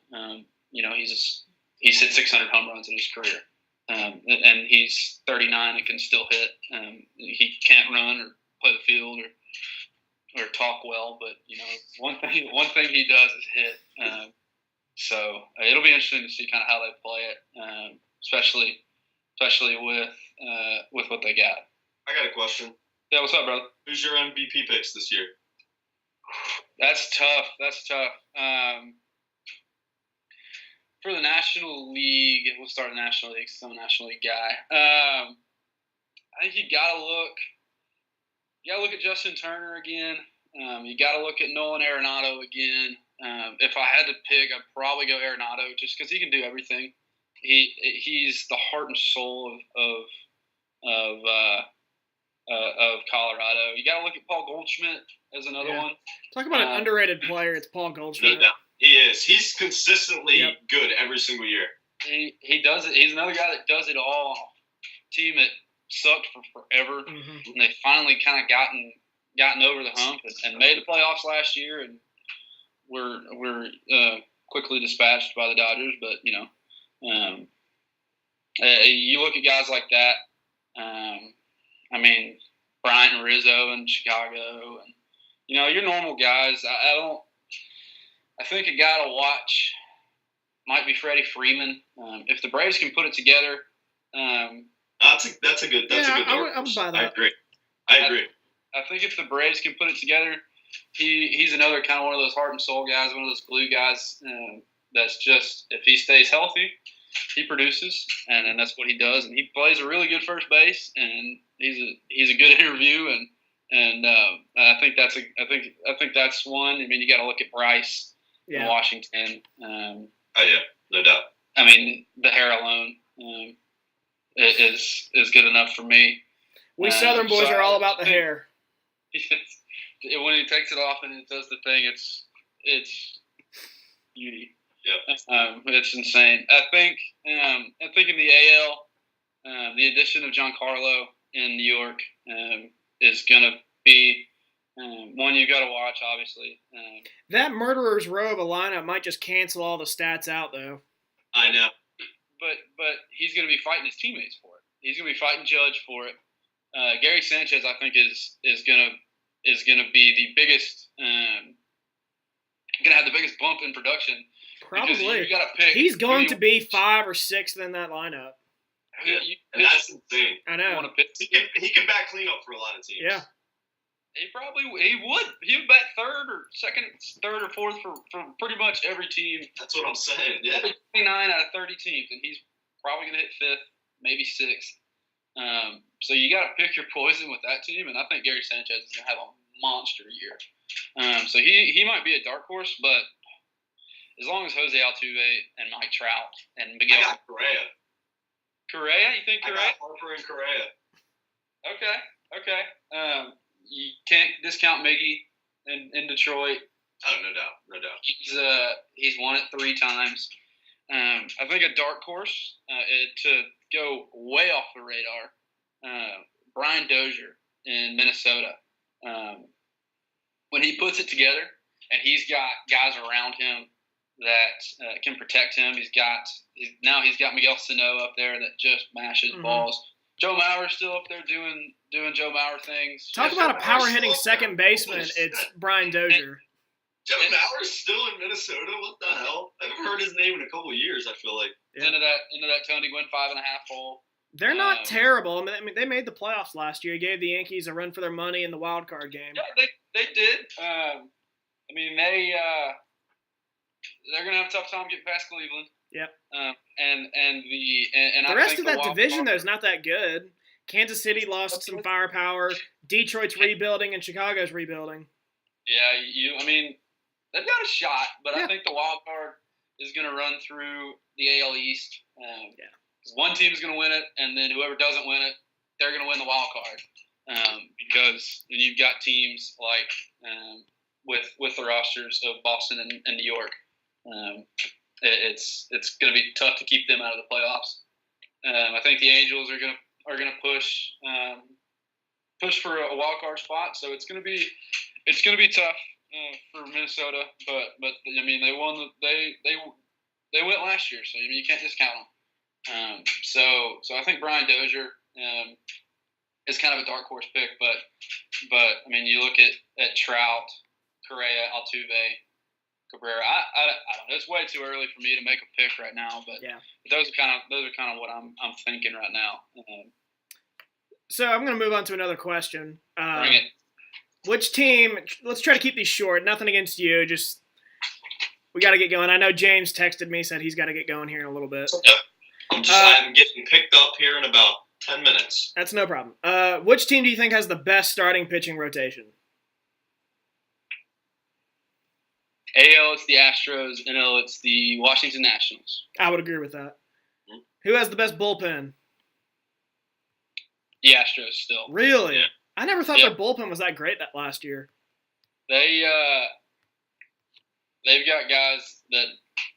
he's hit 600 home runs in his career, and he's 39 and can still hit. He can't run or play the field or talk well, but one thing he does is hit. So it'll be interesting to see kind of how they play it, especially with what they got. I got a question. Yeah, what's up, brother? Who's your MVP picks this year? That's tough. For the National League, we'll start the National League since I'm a National League guy. I think you gotta look at Justin Turner again. You gotta look at Nolan Arenado again. If I had to pick, I'd probably go Arenado just because he can do everything. He's the heart and soul of Colorado. You got to look at Paul Goldschmidt as another one. Talk about an underrated player. It's Paul Goldschmidt. No doubt. He is. He's consistently good every single year. He does it. He's another guy that does it all. Team that sucked for forever, and they finally kind of gotten over the hump and made the playoffs last year, and were quickly dispatched by the Dodgers. But you look at guys like that. Bryant Rizzo in Chicago, and your normal guys. I think a guy to watch might be Freddie Freeman. If the Braves can put it together, that's a good. I would buy that. I agree. I think if the Braves can put it together, he's another kind of one of those heart and soul guys, one of those glue guys. That's just, if he stays healthy, he produces, and that's what he does. And he plays a really good first base, and he's a good interview, and I think that's one. You got to look at Bryce in Washington. No doubt. The hair alone is good enough for me. We Southern boys are all about the hair. When he takes it off and it does the thing, it's beauty. Yeah. It's insane. I think in the AL, the addition of Giancarlo in New York is going to be one you got to watch, obviously. That murderer's row of a lineup might just cancel all the stats out, though. I know. But he's going to be fighting his teammates for it. He's going to be fighting Judge for it. Gary Sanchez, I think, is going to be the biggest, going to have the biggest bump in production. Probably. You got to pick. He's going to be 5th or 6th in that lineup. And that's insane. I know. He could back cleanup for a lot of teams. Yeah. He would bat 3rd or 4th for pretty much every team. That's what I'm saying. Yeah. 29 out of 30 teams, and he's probably going to hit 5th, maybe 6th. So you got to pick your poison with that team, and I think Gary Sanchez is going to have a monster year. So he might be a dark horse, but as long as Jose Altuve and Mike Trout and Miguel. I got Correa. Correa? You think Correa? I got Harper and Correa. Okay. You can't discount Miggy in Detroit. Oh, no doubt. He's won it 3 times. I think a dark horse to go way off the radar. Brian Dozier in Minnesota. When he puts it together, and he's got guys around him that can protect him. He's got Miguel Sano up there that just mashes balls. Joe Mauer's still up there doing Joe Mauer things. Talk about a power-hitting second baseman. It's Brian Dozier. Joe Mauer's still in Minnesota? What the hell? I haven't heard his name in a couple of years, I feel like. Yeah. Into that Tony Gwynn 5.5 hole. They're not terrible. They made the playoffs last year. He gave the Yankees a run for their money in the wild card game. Yeah, they did. They're going to have a tough time getting past Cleveland. Yep. And the I rest think of that wild division card- though is not that good. Kansas City lost some firepower. Detroit's rebuilding, and Chicago's rebuilding. Yeah, I mean, they've got a shot, but Yeah. I think the wild card is going to run through the AL East. Yeah. 'Cause one team is going to win it, and then whoever doesn't win it, they're going to win the wild card. Because then you've got teams like with the rosters of Boston and New York. It's going to be tough to keep them out of the playoffs. I think the Angels are going to push for a wild card spot. So it's going to be tough for Minnesota. But I mean they went last year, so I mean you can't discount them. So I think Brian Dozier is kind of a dark horse pick, but I mean you look at Trout, Correa, Altuve, Cabrera. I don't know. It's way too early for me to make a pick right now, but Yeah. those are kind of what I'm thinking right now. So I'm going to move on to another question. Bring it. Which team? Let's try to keep these short. Nothing against you. Just we got to get going. I know James texted me, said he's got to get going here in a little bit. Yep. I'm getting picked up here in about 10 minutes. That's no problem. Which team do you think has the best starting pitching rotation? AL, it's the Astros. NL, it's the Washington Nationals. I would agree with that. Who has the best bullpen? The Astros still. Really? Yeah. I never thought Yeah. their bullpen was that great that last year. They've got guys that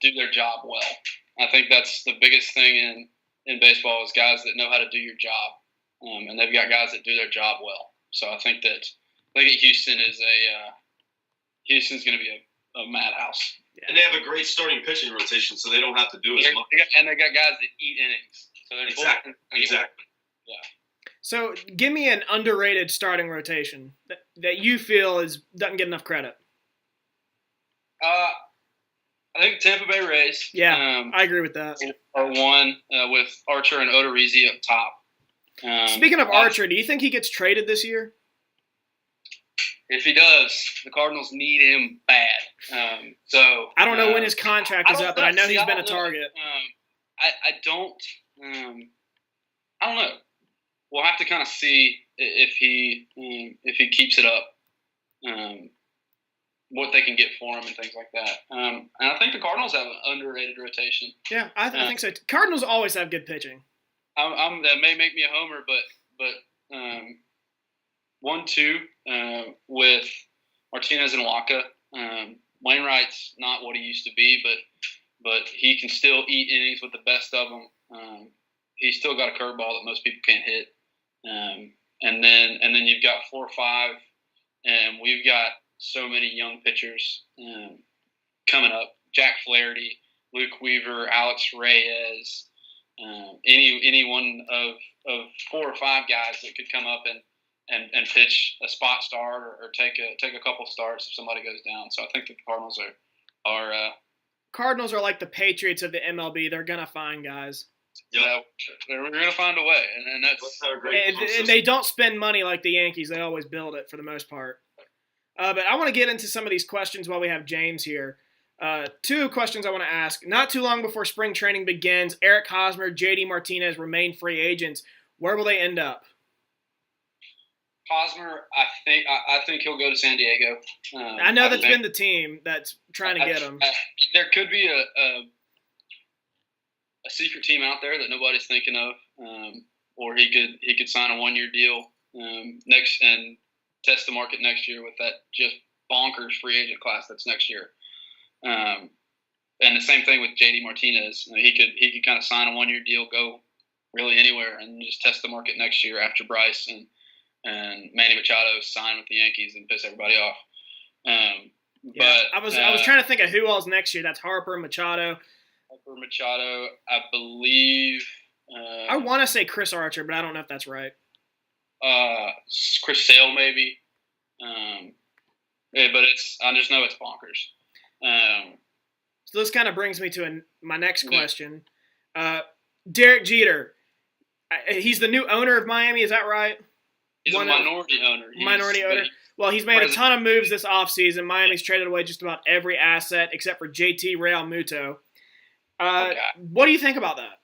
do their job well. I think that's the biggest thing in baseball is guys that know how to do your job, and they've got guys that do their job well. So I think Houston is Houston's going to be a madhouse. Yeah. And they have a great starting pitching rotation, so they don't have to do as much. And they got guys that eat innings. So they're Exactly. So give me an underrated starting rotation that you feel doesn't get enough credit. I think Tampa Bay Rays. Yeah, I agree with that. Are one with Archer and Odorizzi up top. Speaking of Archer, do you think he gets traded this year? If he does, the Cardinals need him bad. So I don't know when his contract is up, but I know he's been a target. I don't know. We'll have to kind of see if he keeps it up, what they can get for him and things like that. And I think the Cardinals have an underrated rotation. Yeah, I think so. Cardinals always have good pitching. That may make me a homer, but 1-2 with Martinez and Waka. Wainwright's not what he used to be, but he can still eat innings with the best of them. He's still got a curveball that most people can't hit. And then you've got 4-5, and we've got so many young pitchers coming up. Jack Flaherty, Luke Weaver, Alex Reyes, any one of 4 or 5 guys that could come up and pitch a spot start or take a couple starts if somebody goes down. So I think the Cardinals Cardinals are like the Patriots of the MLB. They're gonna find guys. Yeah, we're going to find a way, and that's and they don't spend money like the Yankees. They always build it for the most part. But I want to get into some of these questions while we have James here. 2 questions I want to ask. Not too long before spring training begins, Eric Hosmer, JD Martinez remain free agents. Where will they end up? Hosmer, I think he'll go to San Diego. I know that's been the team that's trying to get him. There could be a secret team out there that nobody's thinking of, or he could sign a 1-year deal next and test the market next year with that just bonkers free agent class that's next year. And the same thing with JD Martinez. He could kind of sign a 1-year deal, go really anywhere, and just test the market next year after Bryce and Manny Machado sign with the Yankees and piss everybody off. But I was trying to think of who else next year. That's Harper, Machado. Machado, I believe. I want to say Chris Archer, but I don't know if that's right. Chris Sale, maybe. Yeah, but I just know it's bonkers. So this kind of brings me to my next question. Derek Jeter, he's the new owner of Miami. Is that right? He's a minority owner. Minority owner. Well, he's made a ton of moves this offseason. Miami's traded away just about every asset except for JT Realmuto. Okay. What do you think about that?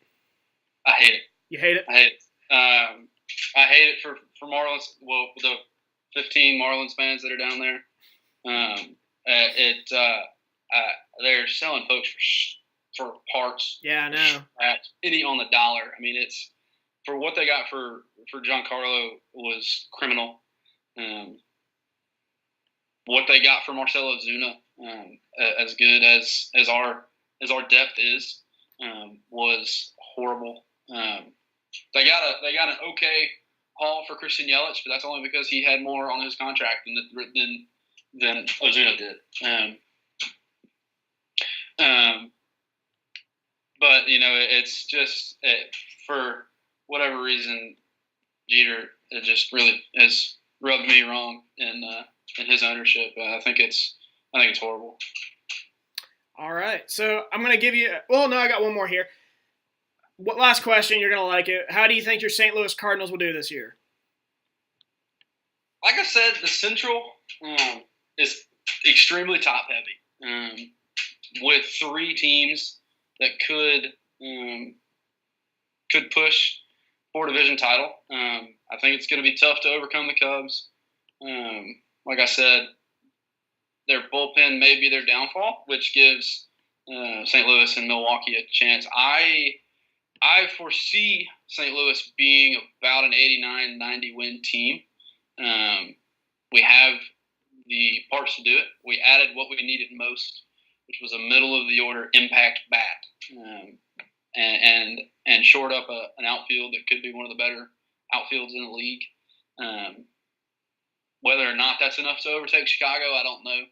I hate it. You hate it? I hate it. I hate it for Marlins. Well, the 15 Marlins fans that are down there. They're selling folks for parts. Yeah, I know. At penny on the dollar. I mean, it's for what they got for Giancarlo was criminal. What they got for Marcelo Ozuna, as good as our depth is, was horrible. They got an okay haul for Christian Yelich, but that's only because he had more on his contract than Ozuna did. But it's just for whatever reason, Jeter just really has rubbed me wrong in his ownership. I think it's horrible. All right, so I'm gonna give you. Well, no, I got one more here. Last question. You're gonna like it. How do you think your St. Louis Cardinals will do this year? Like I said, the Central is extremely top heavy, with 3 teams that could push for a division title. I think it's going to be tough to overcome the Cubs. Like I said, their bullpen may be their downfall, which gives St. Louis and Milwaukee a chance. I foresee St. Louis being about an 89-90 win team. We have the parts to do it. We added what we needed most, which was a middle-of-the-order impact bat, and shored up an outfield that could be one of the better outfields in the league. Whether or not that's enough to overtake Chicago, I don't know.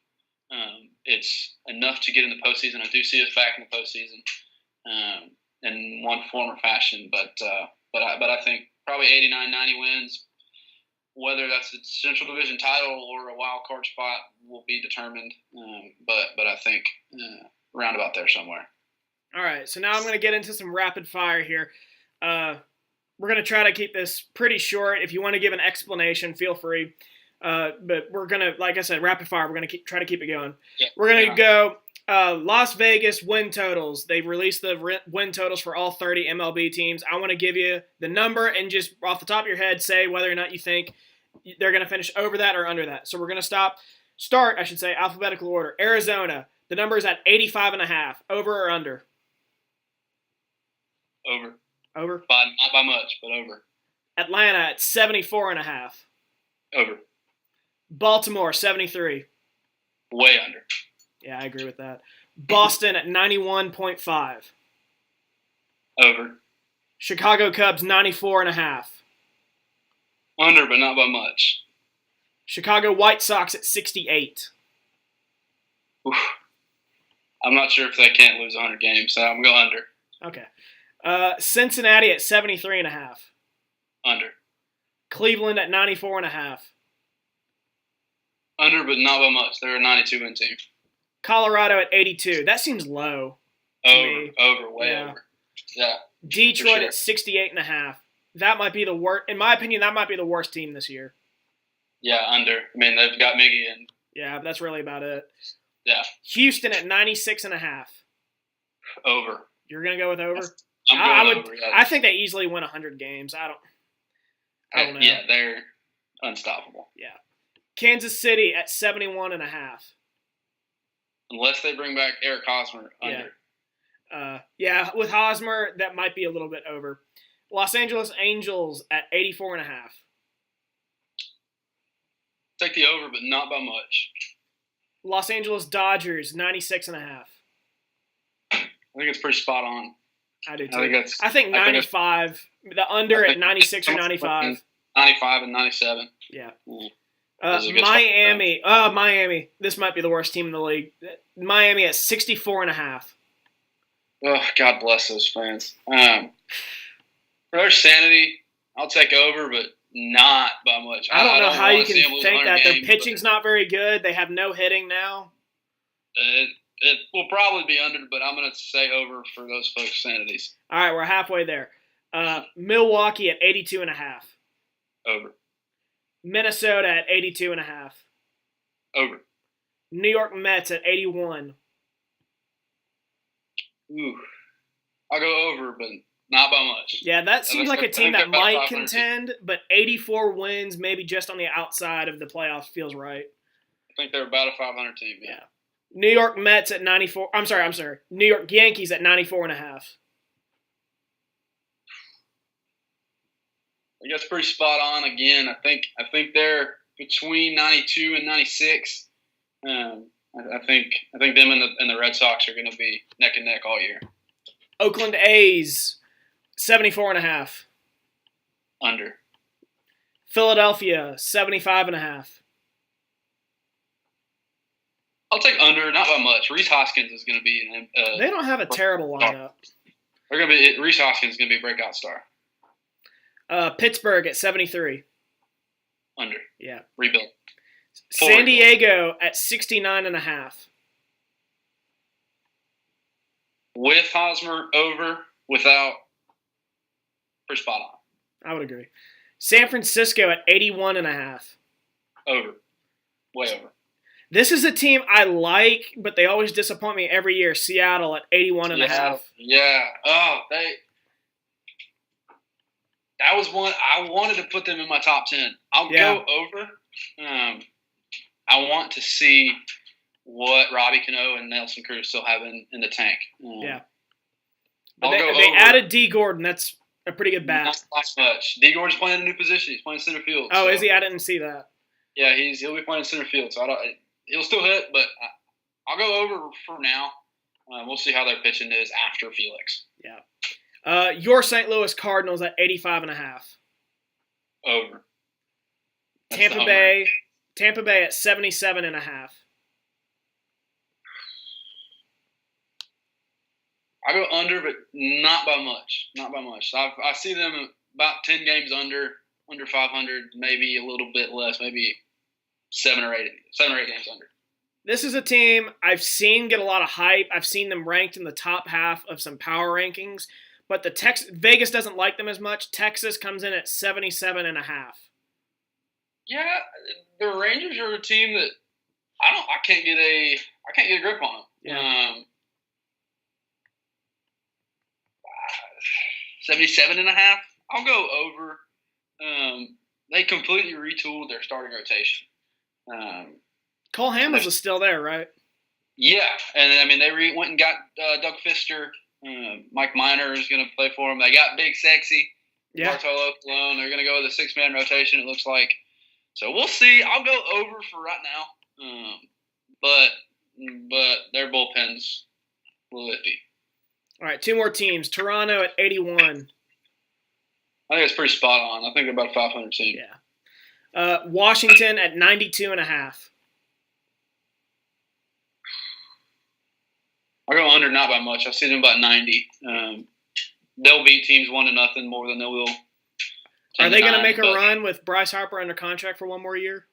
It's enough to get in the postseason. I do see us back in the postseason in one form or fashion, but I think probably 89-90 wins. Whether that's a Central Division title or a wild card spot will be determined, but I think around about there somewhere. All right, so now I'm going to get into some rapid fire here. We're going to try to keep this pretty short. If you want to give an explanation, feel free. But we're going to, like I said, rapid fire. We're going to try to keep it going. Yeah. We're going to go Las Vegas win totals. They've released the win totals for all 30 MLB teams. I want to give you the number and just off the top of your head say whether or not you think they're going to finish over that or under that. So we're going to start, alphabetical order. Arizona, the number is at 85.5. Over or under? Over. Over? Not by much, but over. Atlanta at 74.5. Over. Baltimore, 73. Way under. Yeah, I agree with that. Boston at 91.5. Over. Chicago Cubs, 94.5. Under, but not by much. Chicago White Sox at 68. Oof. I'm not sure if they can't lose 100 games, so I'm going under. Okay. Cincinnati at 73.5. Under. Cleveland at 94.5. Under, but not by much. They're a 92-win team. Colorado at 82. That seems low. Over, way Yeah. over. Yeah. Detroit sure. at 68.5. That might be the worst. In my opinion, that might be the worst team this year. Yeah, under. I mean, they've got Miggy in. Yeah, but that's really about it. Yeah. Houston at 96.5. Over. You're gonna go with over? I'm going over. Yeah. I think they easily win 100 games. I don't know. Yeah, they're unstoppable. Yeah. Kansas City at 71.5. Unless they bring back Eric Hosmer, under. Yeah, with Hosmer, that might be a little bit over. Los Angeles Angels at 84.5. Take the over, but not by much. Los Angeles Dodgers, 96.5. I think it's pretty spot on. I do too. I think 95. The under at 96 or 95. 95 and 97. Yeah. Miami. Miami. This might be the worst team in the league. Miami at 64.5. Oh, God bless those fans. For their sanity, I'll take over, but not by much. I don't know how you can think think that. Their pitching's not very good. They have no hitting now. It will probably be under, but I'm going to say over for those folks' sanities. All right, we're halfway there. Milwaukee at 82.5. Over. Minnesota at 82.5. Over. New York Mets at 81. Ooh. I'll go over, but not by much. Yeah, that seems like a team that about might 500 contend, but 84 wins, maybe just on the outside of the playoffs, feels right. I think they're about a 500 team. Yeah. New York Mets at 94. I'm sorry. New York Yankees at 94.5. I guess pretty spot on again. I think they're between 92 and 96. I think them and the Red Sox are going to be neck and neck all year. Oakland A's 74.5. Under. Philadelphia 75.5. I'll take under, not by much. Reese Hoskins is going to be. They don't have a terrible lineup. Reese Hoskins is going to be a breakout star. Pittsburgh at 73. Under. Yeah. Rebuild. San Diego at 69.5. With Hosmer, over. Without. Pretty spot on. I would agree. San Francisco at 81.5. Over. Way over. This is a team I like, but they always disappoint me every year. Seattle at 81.5. Yeah. Oh, that was one I wanted to put them in my top 10. I'll go over. I want to see what Robbie Cano and Nelson Cruz still have in the tank. Yeah. But they added D. Gordon. That's a pretty good bat. Not much. D. Gordon's playing a new position. He's playing center field. Oh, is he? I didn't see that. Yeah, he'll be playing center field. So he'll still hit, but I'll go over for now. We'll see how their pitching is after Felix. Yeah. Your St. Louis Cardinals at 85.5. Over. Tampa Bay at 77.5. I go under, but not by much. Not by much. I see them about 10 games under 500, maybe a little bit less, maybe 7 or 8 games under. This is a team I've seen get a lot of hype. I've seen them ranked in the top half of some power rankings, but Vegas doesn't like them as much. Texas comes in at 77.5. Yeah, the Rangers are a team that I can't get a grip on them. Yeah. 77.5. I'll go over. They completely retooled their starting rotation. Cole Hamels is still there, right? Yeah, and they went and got Doug Fister. Mike Minor is going to play for them. They got Big Sexy. Yeah. Bartolo Colon. They're going to go with a 6-man rotation, it looks like. So we'll see. I'll go over for right now. But their bullpen's a little iffy. All right, 2 more teams. Toronto at 81. I think it's pretty spot on. I think they're about a 500 team. Yeah. Washington at 92.5. I'll go under, not by much. I see them about 90. They'll beat teams 1-0 more than they will. Are they going to make a run with Bryce Harper under contract for one more year?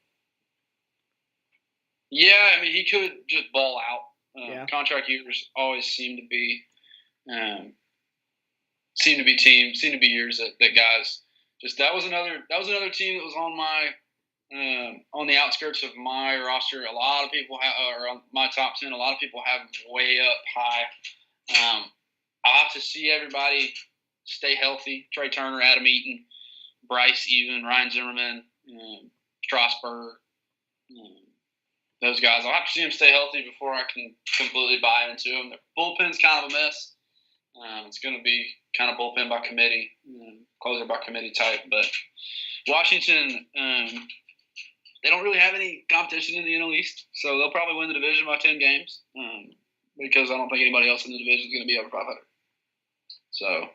Yeah, he could just ball out. Contract years always seem to be years that guys just that was another team that was on my on the outskirts of my roster. A lot of people or on my top 10. A lot of people have way up high. I'll have to see everybody stay healthy. Trey Turner, Adam Eaton, Bryce even, Ryan Zimmerman, Strasburg. Those guys. I'll have to see them stay healthy before I can completely buy into them. Their bullpen's kind of a mess. It's going to be kind of bullpen by committee, closer by committee type. But Washington, they don't really have any competition in the NL East, so they'll probably win the division by 10 games because I don't think anybody else in the division is going to be over 500. So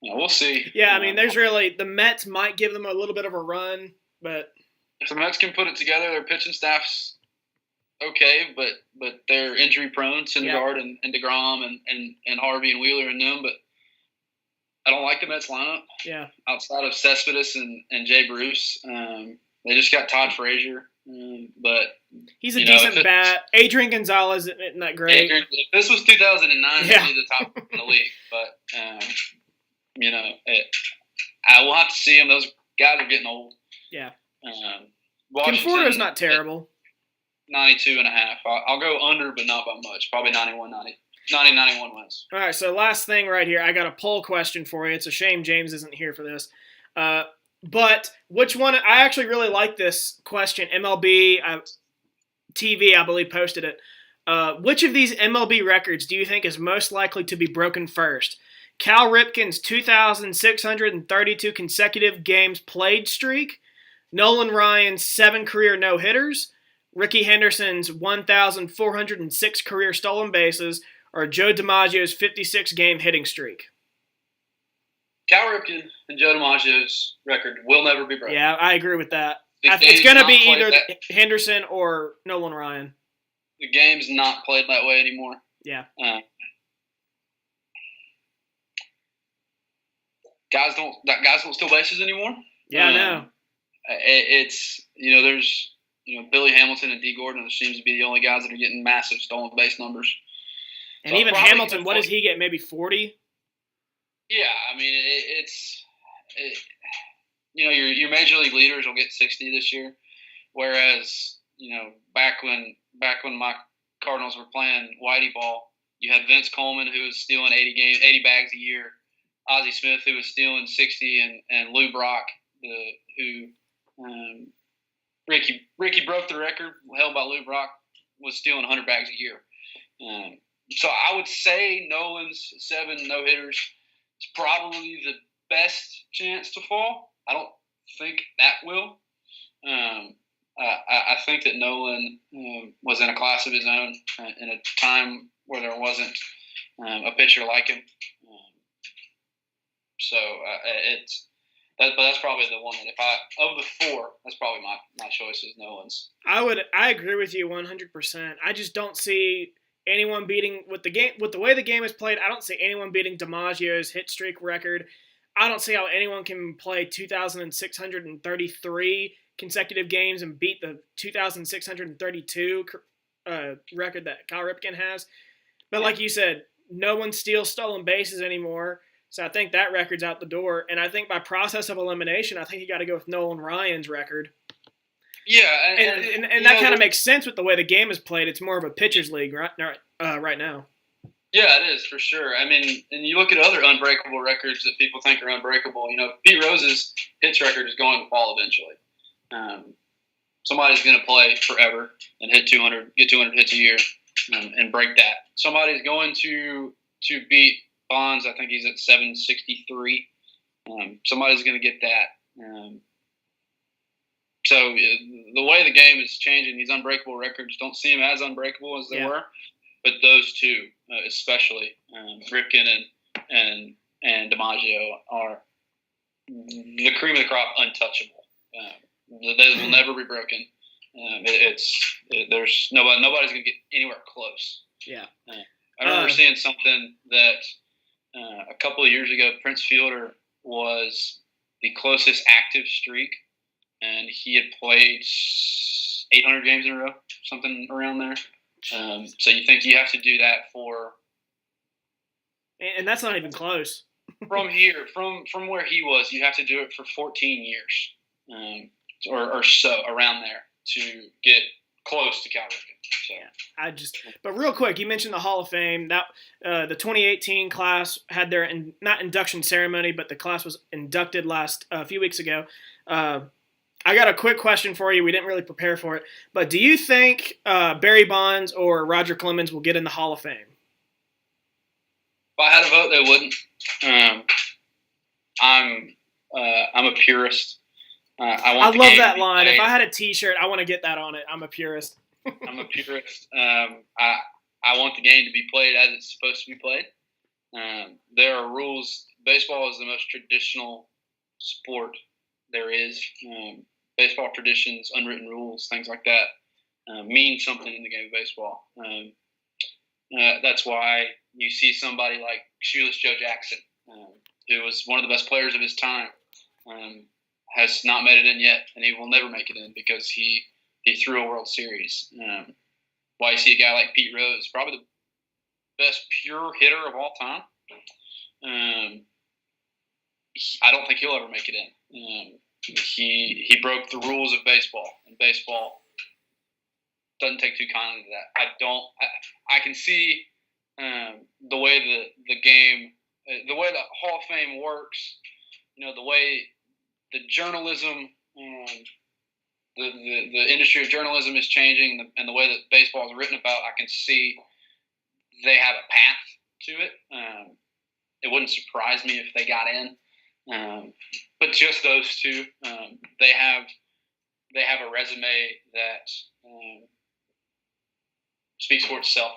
we'll see. Yeah, there's really – the Mets might give them a little bit of a run, but – if the Mets can put it together, their pitching staff's okay, but they're injury prone, Syndergaard and DeGrom and Harvey and Wheeler and them. But I don't like the Mets lineup. Yeah. Outside of Cespedes and Jay Bruce, they just got Todd Frazier, but he's a decent bat. Adrian Gonzalez isn't that great. If this was 2009, he'd be the top in the league. But I will have to see him. Those guys are getting old. Yeah. Conforto's not terrible. 92.5. I'll go under, but not by much. Probably 91, 90. 91 wins. All right, so last thing right here. I got a poll question for you. It's a shame James isn't here for this. But which one? I actually really like this question. MLB TV, I believe, posted it. Which of these MLB records do you think is most likely to be broken first? Cal Ripken's 2,632 consecutive games played streak, Nolan Ryan's 7 career no-hitters, Ricky Henderson's 1,406 career stolen bases, or Joe DiMaggio's 56-game hitting streak? Cal Ripken and Joe DiMaggio's record will never be broken. Yeah, I agree with that. The It's going to be game's not either played Henderson or Nolan Ryan. The game's not played that way anymore. Yeah. Guys don't steal bases anymore. Yeah, I know. It's there's Billy Hamilton and D Gordon. There seems to be the only guys that are getting massive stolen base numbers. And So even Hamilton, what does he get? Maybe 40? Yeah, I mean your major league leaders will get 60 this year, whereas back when my Cardinals were playing Whitey ball, you had Vince Coleman who was stealing 80 bags a year, Ozzie Smith who was stealing 60, and Lou Brock Ricky broke the record held by Lou Brock, was stealing 100 bags a year. So I would say Nolan's 7 no-hitters is probably the best chance to fall. I don't think that will. I think that Nolan was in a class of his own in a time where there wasn't a pitcher like him. But that's probably the one that of the 4, that's probably my choice is Nolan's. I agree with you 100%. I just don't see anyone beating with the way the game is played. I don't see anyone beating DiMaggio's hit streak record. I don't see how anyone can play 2,633 consecutive games and beat the 2,632 record that Cal Ripken has. But like you said, no one steals stolen bases anymore. So I think that record's out the door. And I think by process of elimination, I think you got to go with Nolan Ryan's record. Yeah. And that kind of makes sense with the way the game is played. It's more of a pitcher's league right now. Yeah, it is for sure. I mean, and you look at other unbreakable records that people think are unbreakable. Pete Rose's hits record is going to fall eventually. Somebody's going to play forever and get 200 hits a year and break that. Somebody's going to beat Bonds. I think he's at 763. Somebody's going to get that. So the way the game is changing, these unbreakable records don't seem as unbreakable as they were. But those two, especially Ripken and DiMaggio, are the cream of the crop, untouchable. Those will never be broken. There's nobody's going to get anywhere close. Yeah. I remember seeing something that a couple of years ago, Prince Fielder was the closest active streak, and he had played 800 games in a row, something around there. So you think you have to do that for, and that's not even close. From where he was, you have to do it for 14 years, or so around there to get close to Cal Ripken. So. Yeah, but real quick, you mentioned the Hall of Fame. That the 2018 class had their not induction ceremony, but the class was inducted a few weeks ago. I got a quick question for you. We didn't really prepare for it, but do you think Barry Bonds or Roger Clemens will get in the Hall of Fame? If I had a vote, they wouldn't. I'm a purist. I love that line. If I had a T-shirt, I want to get that on it. I'm a purist. I'm a purist. I want the game to be played as it's supposed to be played. There are rules. Baseball is the most traditional sport there is. Baseball traditions, unwritten rules, things like that mean something in the game of baseball. That's why you see somebody like Shoeless Joe Jackson, who was one of the best players of his time, has not made it in yet, and he will never make it in because he threw a World Series. Why you see a guy like Pete Rose, probably the best pure hitter of all time. I don't think he'll ever make it in. He broke the rules of baseball, and baseball doesn't take too kindly to that. I can see the way the game, the way the Hall of Fame works, the way the journalism, the industry of journalism is changing, and the way that baseball is written about, I can see they have a path to it. It wouldn't surprise me if they got in, but just those two, they have a resume that speaks for itself.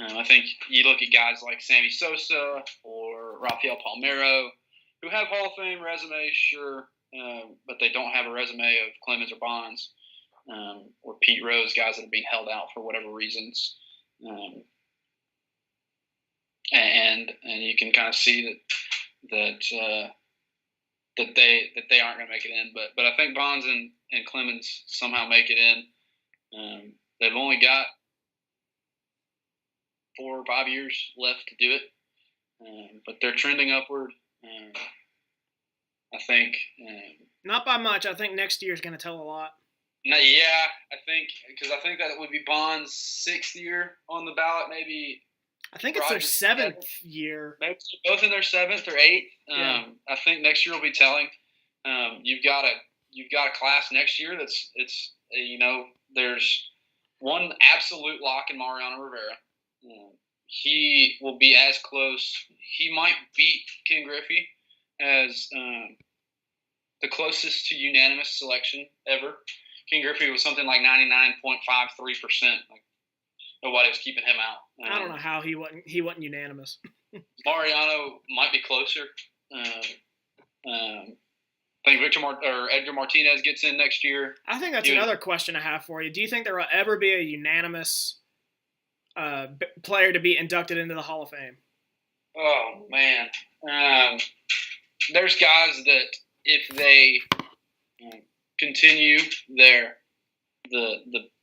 I think you look at guys like Sammy Sosa or Rafael Palmeiro, who have Hall of Fame resumes, sure, but they don't have a resume of Clemens or Bonds, or Pete Rose, guys that are being held out for whatever reasons. And you can kind of see that they aren't going to make it in, but I think Bonds and Clemens somehow make it in. They've only got 4 or 5 years left to do it, but they're trending upward. I think not by much. I think next year is going to tell a lot. Yeah, I think that would be Bonds' 6th year on the ballot, maybe. I think it's their 7th year. Maybe both in their 7th or 8th. Yeah. I think next year will be telling. You've got a class next year that's there's one absolute lock in Mariano Rivera. He will be as close. He might beat Ken Griffey as the closest to unanimous selection ever. Ken Griffey was something like 99.53%. Nobody was keeping him out. I don't know how he wasn't unanimous. Mariano might be closer. I think Edgar Martinez gets in next year. I think that's another question I have for you. Do you think there will ever be a unanimous player to be inducted into the Hall of Fame? Oh, man. There's guys that if they continue the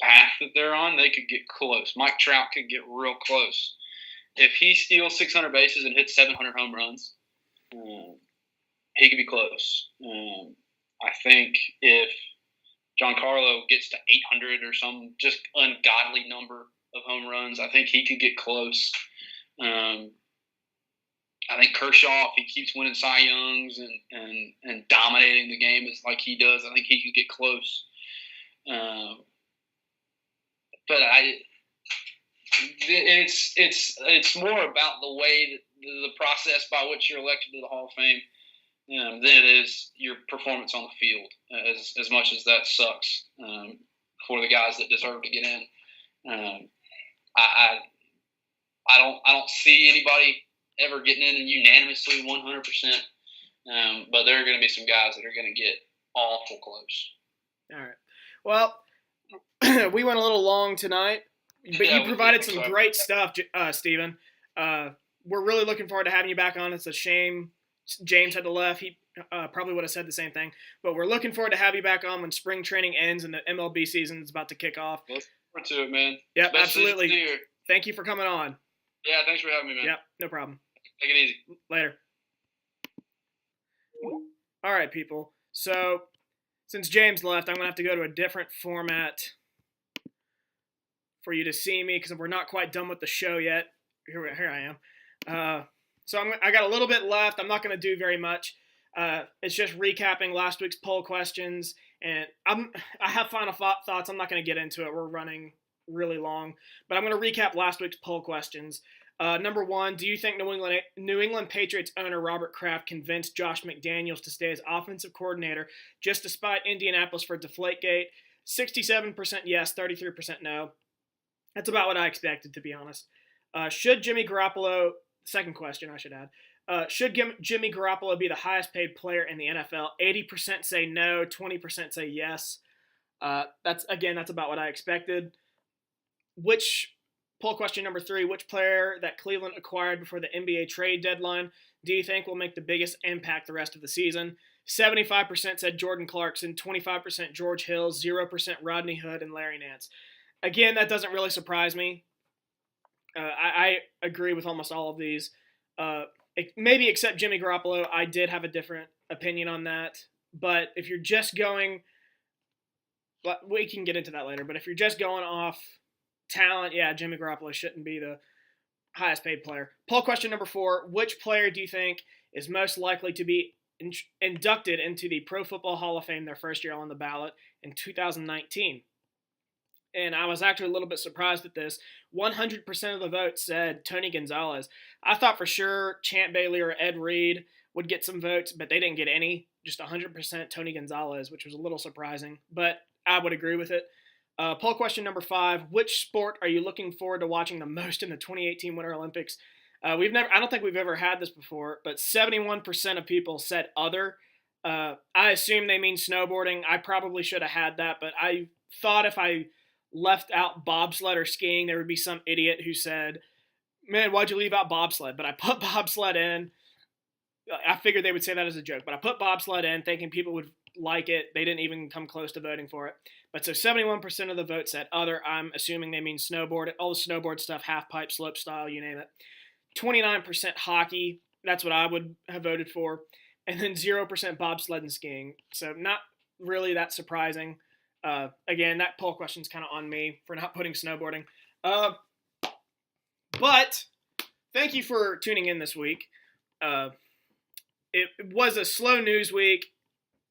path that they're on, they could get close. Mike Trout could get real close. If he steals 600 bases and hits 700 home runs, he could be close. I think if Giancarlo gets to 800 or some just ungodly number of home runs, I think he could get close. I think Kershaw, if he keeps winning Cy Youngs and dominating the game like he does, I think he could get close. But it's more about the way that the process by which you're elected to the Hall of Fame than it is your performance on the field. As much as that sucks for the guys that deserve to get in, I don't see anybody ever getting in and unanimously 100%. But there are going to be some guys that are going to get awful close. All right. Well, we went a little long tonight, but you provided some great stuff, Steven. We're really looking forward to having you back on. It's a shame James had to left. He probably would have said the same thing. But we're looking forward to have you back on when spring training ends and the MLB season is about to kick off. Look forward to it, man. Yep, absolutely. Thank you for coming on. Yeah, thanks for having me, man. Yep, no problem. Take it easy. Later. All right, people. So since James left, I'm going to have to go to a different format for you to see me because we're not quite done with the show yet. Here I am. So I got a little bit left. I'm not going to do very much. It's just recapping last week's poll questions, and I have final thoughts. I'm not going to get into it. We're running really long, but I'm going to recap last week's poll questions. Number 1, do you think New England Patriots owner Robert Kraft convinced Josh McDaniels to stay as offensive coordinator just despite Indianapolis for Deflategate? 67% yes, 33% no. That's about what I expected, to be honest. Should Jimmy Garoppolo, second question I should add, should Jimmy Garoppolo be the highest paid player in the NFL? 80% say no, 20% say yes. That's about what I expected. Poll question number 3, which player that Cleveland acquired before the NBA trade deadline do you think will make the biggest impact the rest of the season? 75% said Jordan Clarkson, 25% George Hill, 0% Rodney Hood, and Larry Nance. Again, that doesn't really surprise me. I agree with almost all of these. Maybe except Jimmy Garoppolo, I did have a different opinion on that. But if you're just going, we can get into that later, but if you're just going off talent, yeah, Jimmy Garoppolo shouldn't be the highest paid player. Poll question number 4, which player do you think is most likely to be inducted into the Pro Football Hall of Fame their first year on the ballot in 2019? And I was actually a little bit surprised at this. 100% of the vote said Tony Gonzalez. I thought for sure Champ Bailey or Ed Reed would get some votes, but they didn't get any. Just 100% Tony Gonzalez, which was a little surprising, but I would agree with it. Poll question number 5, which sport are you looking forward to watching the most in the 2018 Winter Olympics? I don't think we've ever had this before, but 71% of people said other. I assume they mean snowboarding. I probably should have had that, but I thought if I left out bobsled or skiing, there would be some idiot who said, man, why'd you leave out bobsled? But I put bobsled in. I figured they would say that as a joke, but I put bobsled in thinking people would like it. They didn't even come close to voting for it. But so 71% of the vote said other. I'm assuming they mean snowboard, all the snowboard stuff, half pipe, slope style, you name it. 29% hockey. That's what I would have voted for. And then 0% bobsled and skiing. So not really that surprising. Again, that poll question's kind of on me for not putting snowboarding. But thank you for tuning in this week. It was a slow news week,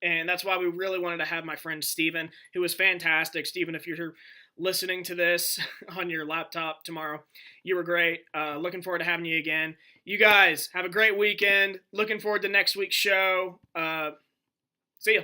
and that's why we really wanted to have my friend Steven, who was fantastic. Steven, if you're listening to this on your laptop tomorrow, you were great. Looking forward to having you again. You guys have a great weekend. Looking forward to next week's show. See ya.